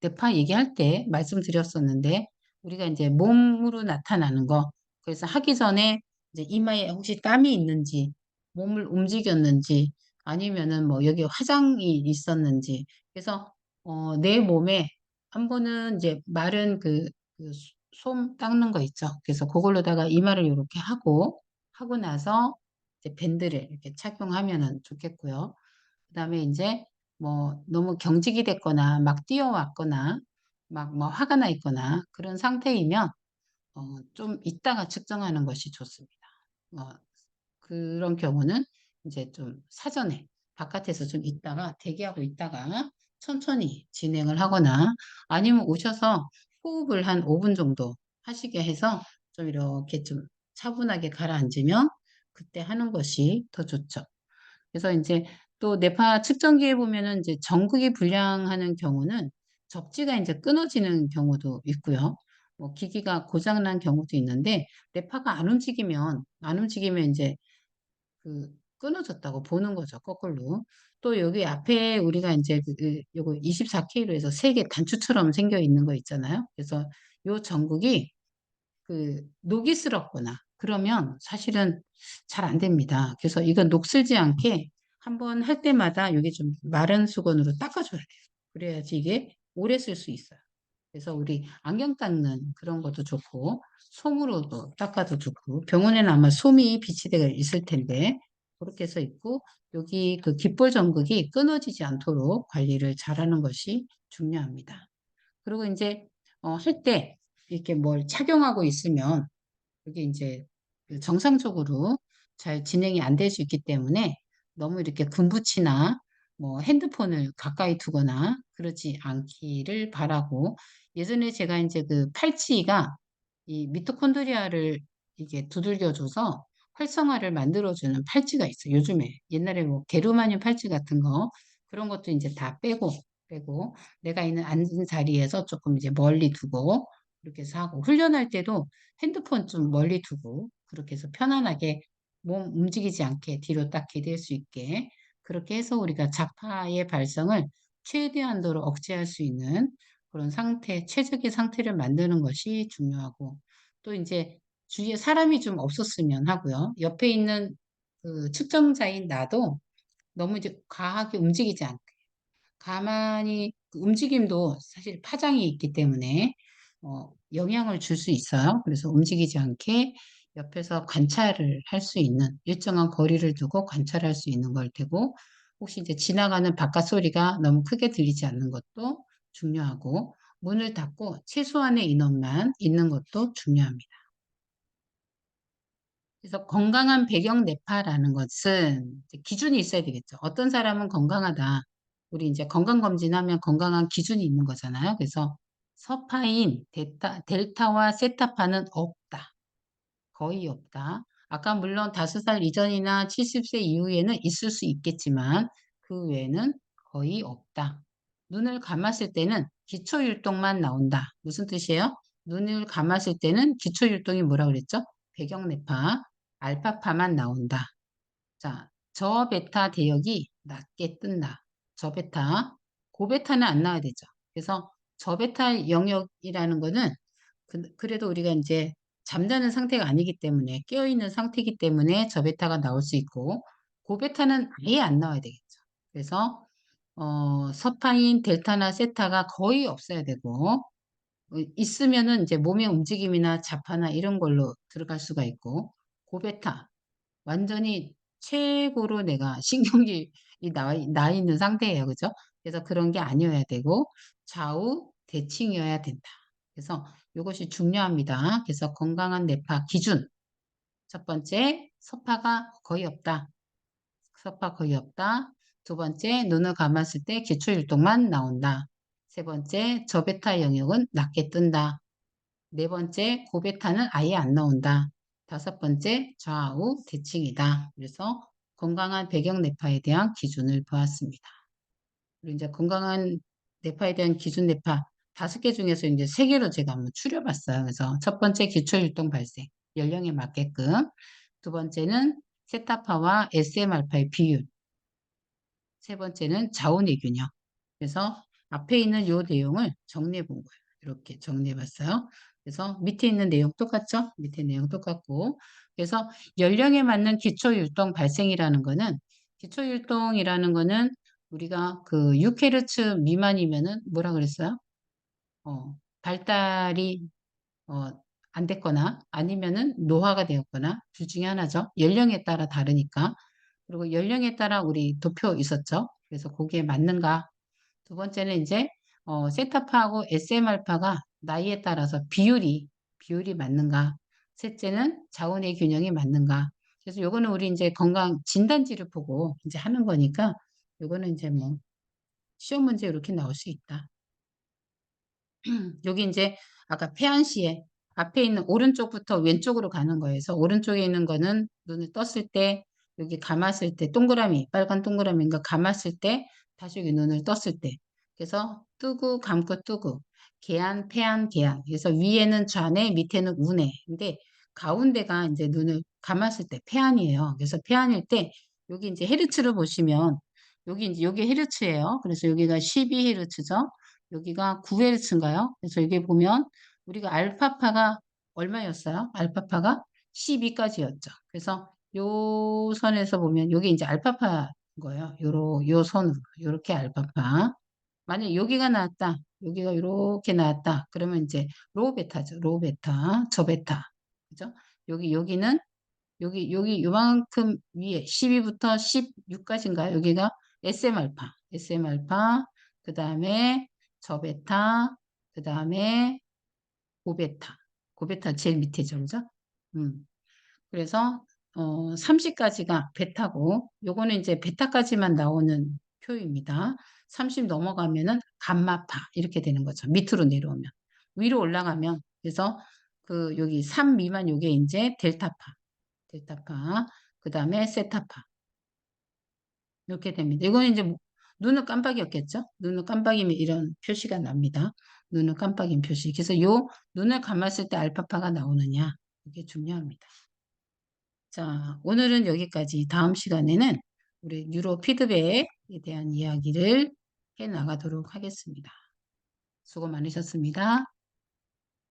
뇌파 얘기할 때 말씀드렸었는데 우리가 이제 몸으로 나타나는 거. 그래서 하기 전에 이제 이마에 혹시 땀이 있는지, 몸을 움직였는지, 아니면은 뭐 여기 화장이 있었는지. 그래서 내 몸에 한 번은 이제 마른 솜 닦는 거 있죠. 그래서 그걸로다가 이마를 이렇게 하고 나서 이제 밴드를 이렇게 착용하면은 좋겠고요. 그다음에 이제 뭐 너무 경직이 됐거나 막 뛰어왔거나 막 뭐 화가 나 있거나 그런 상태이면 좀 이따가 측정하는 것이 좋습니다. 어, 그런 경우는 이제 좀 사전에 바깥에서 좀 있다가 대기하고 있다가 천천히 진행을 하거나 아니면 오셔서 호흡을 한 5분 정도 하시게 해서 좀 이렇게 좀 차분하게 가라앉으면 그때 하는 것이 더 좋죠. 그래서 이제 또 뇌파 측정기에 보면은 이제 전극이 불량하는 경우는 접지가 이제 끊어지는 경우도 있고요. 뭐 기기가 고장난 경우도 있는데 뇌파가 안 움직이면 이제 끊어졌다고 보는 거죠. 거꾸로. 또 여기 앞에 우리가 이제 요거 24K로 해서 세 개 단추처럼 생겨 있는 거 있잖아요. 그래서 요 전극이 녹이스럽거나 그러면 사실은 잘 안 됩니다. 그래서 이건 녹슬지 않게 한번 할 때마다 여기 좀 마른 수건으로 닦아줘야 돼요. 그래야지 이게 오래 쓸 수 있어요. 그래서 우리 안경 닦는 그런 것도 좋고, 솜으로도 닦아도 좋고, 병원에는 아마 솜이 비치되어 있을 텐데, 그렇게 해서 있고, 여기 그 귓볼 전극이 끊어지지 않도록 관리를 잘하는 것이 중요합니다. 그리고 이제, 할 때, 이렇게 뭘 착용하고 있으면, 그게 이제 그 정상적으로 잘 진행이 안 될 수 있기 때문에 너무 이렇게 군부치나 뭐 핸드폰을 가까이 두거나 그러지 않기를 바라고 예전에 제가 이제 그 팔찌가 이 미토콘드리아를 이게 두들겨줘서 활성화를 만들어주는 팔찌가 있어요. 요즘에 옛날에 뭐 게르마늄 팔찌 같은 거 그런 것도 이제 다 빼고 내가 있는 앉은 자리에서 조금 이제 멀리 두고 그렇게 해서 하고 훈련할 때도 핸드폰 좀 멀리 두고 그렇게 해서 편안하게 몸 움직이지 않게 뒤로 딱 기댈 수 있게 그렇게 해서 우리가 자파의 발성을 최대한도로 억제할 수 있는 그런 상태, 최적의 상태를 만드는 것이 중요하고 또 이제 주위에 사람이 좀 없었으면 하고요. 옆에 있는 그 측정자인 나도 너무 이제 과하게 움직이지 않게 가만히 그 움직임도 사실 파장이 있기 때문에 영향을 줄 수 있어요. 그래서 움직이지 않게 옆에서 관찰을 할 수 있는 일정한 거리를 두고 관찰할 수 있는 걸 테고 혹시 이제 지나가는 바깥 소리가 너무 크게 들리지 않는 것도 중요하고 문을 닫고 최소한의 인원만 있는 것도 중요합니다. 그래서 건강한 배경 뇌파라는 것은 이제 기준이 있어야 되겠죠. 어떤 사람은 건강하다. 우리 이제 건강검진하면 건강한 기준이 있는 거잖아요. 그래서 서파인 델타와 세타파는 없다. 거의 없다. 아까 물론 5살 이전이나 70세 이후에는 있을 수 있겠지만 그 외에는 거의 없다. 눈을 감았을 때는 기초율동만 나온다. 무슨 뜻이에요? 눈을 감았을 때는 기초율동이 뭐라 그랬죠? 배경뇌파, 알파파만 나온다. 자, 저베타 대역이 낮게 뜬다. 저베타, 고베타는 안 나와야 되죠. 그래서 저베타 영역이라는 거는 그래도 우리가 이제 잠자는 상태가 아니기 때문에 깨어있는 상태이기 때문에 저베타가 나올 수 있고 고베타는 아예 안 나와야 되겠죠. 그래서 서파인 델타나 세타가 거의 없어야 되고 있으면은 이제 몸의 움직임이나 자파나 이런 걸로 들어갈 수가 있고 고베타 완전히 최고로 내가 신경이 나 있는 상태예요. 그죠? 그래서 그런 게 아니어야 되고 좌우 대칭이어야 된다. 그래서 이것이 중요합니다. 그래서 건강한 뇌파 기준. 첫 번째, 서파가 거의 없다. 서파 거의 없다. 두 번째, 눈을 감았을 때 기초율동만 나온다. 세 번째, 저베타 영역은 낮게 뜬다. 네 번째, 고베타는 아예 안 나온다. 다섯 번째, 좌우 대칭이다. 그래서 건강한 배경 뇌파에 대한 기준을 보았습니다. 그리고 이제 건강한 뇌파에 대한 기준 뇌파 5개 중에서 이제 3개로 제가 한번 추려봤어요. 그래서 첫 번째 기초율동 발생, 연령에 맞게끔. 두 번째는 세타파와 SM알파의 비율. 세 번째는 자원의 균형. 그래서 앞에 있는 요 내용을 정리해 본 거예요. 이렇게 정리해 봤어요. 그래서 밑에 있는 내용 똑같죠? 밑에 내용 똑같고. 그래서 연령에 맞는 기초율동 발생이라는 거는 기초율동이라는 거는 우리가 그 6Hz 미만이면은 뭐라 그랬어요? 발달이 어, 안 됐거나 아니면은 노화가 되었거나 둘 중에 하나죠. 연령에 따라 다르니까. 그리고 연령에 따라 우리 도표 있었죠. 그래서 거기에 맞는가. 두 번째는 이제 세타파하고 SM알파가 나이에 따라서 비율이 맞는가. 셋째는 자원의 균형이 맞는가. 그래서 요거는 우리 이제 건강 진단지를 보고 이제 하는 거니까 요거는 이제 뭐 시험 문제 이렇게 나올 수 있다. 여기 이제 아까 폐안시에 앞에 있는 오른쪽부터 왼쪽으로 가는 거예요. 그래서 오른쪽에 있는 거는 눈을 떴을 때 여기 감았을 때 동그라미 빨간 동그라미인가 감았을 때 다시 여기 눈을 떴을 때 그래서 뜨고 감고 뜨고 개안 폐안 개안 그래서 위에는 좌뇌 밑에는 우뇌 근데 가운데가 이제 눈을 감았을 때 폐안이에요. 그래서 폐안일 때 여기 이제 헤르츠를 보시면 여기 이제 여기 헤르츠예요. 그래서 여기가 12헤르츠죠. 여기가 9Hz인가요? 그래서 여기 보면 우리가 알파파가 얼마였어요? 알파파가 12까지였죠. 그래서 요 선에서 보면 여기 이제 알파파인 거예요. 요 선으로. 요렇게 알파파. 만약 여기가 나왔다. 여기가 이렇게 나왔다. 그러면 이제 로우 베타죠. 로우 베타, 저 베타. 그죠? 여기는 여기 요만큼 위에 12부터 16까지인가요? 여기가 SM 알파, SM 알파, 그 다음에 저 베타, 그 다음에 고베타. 고베타 제일 밑에죠. 그죠? 음. 그래서 30까지가 베타고 요거는 이제 베타까지만 나오는 표입니다. 30 넘어가면은 감마파 이렇게 되는 거죠. 밑으로 내려오면. 위로 올라가면 그래서 그 여기 3 미만 요게 이제 델타파. 델타파. 그다음에 세타파. 이렇게 됩니다. 이거는 이제 눈은 깜빡이었겠죠? 눈을 깜빡이면 이런 표시가 납니다. 눈을 깜빡인 표시. 그래서 요 눈을 감았을 때 알파파가 나오느냐. 이게 중요합니다. 자, 오늘은 여기까지. 다음 시간에는 우리 뉴로 피드백에 대한 이야기를 해 나가도록 하겠습니다. 수고 많으셨습니다.